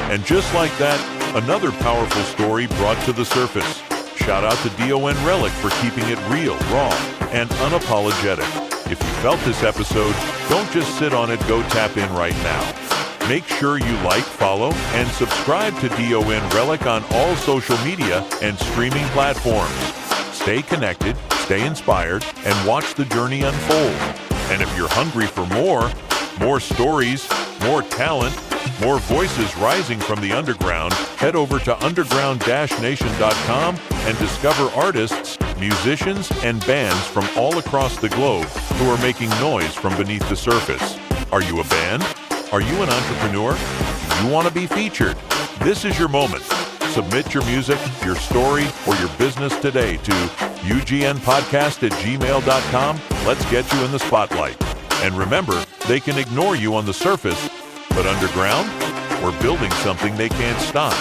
And just like that, another powerful story brought to the surface. Shout out to DON Relic for keeping it real, raw, and unapologetic. If you felt this episode, don't just sit on it, go tap in right now. Make sure you like, follow, and subscribe to DON Relic on all social media and streaming platforms. Stay connected, stay inspired, and watch the journey unfold. And if you're hungry for more stories, more talent, more voices rising from the underground, head over to underground-nation.com and discover artists, musicians, and bands from all across the globe who are making noise from beneath the surface. Are you a band? Are you an entrepreneur? Do you want to be featured? This is your moment. Submit your music, your story, or your business today to ugnpodcast@gmail.com. Let's get you in the spotlight. And remember, they can ignore you on the surface, but underground, we're building something they can't stop.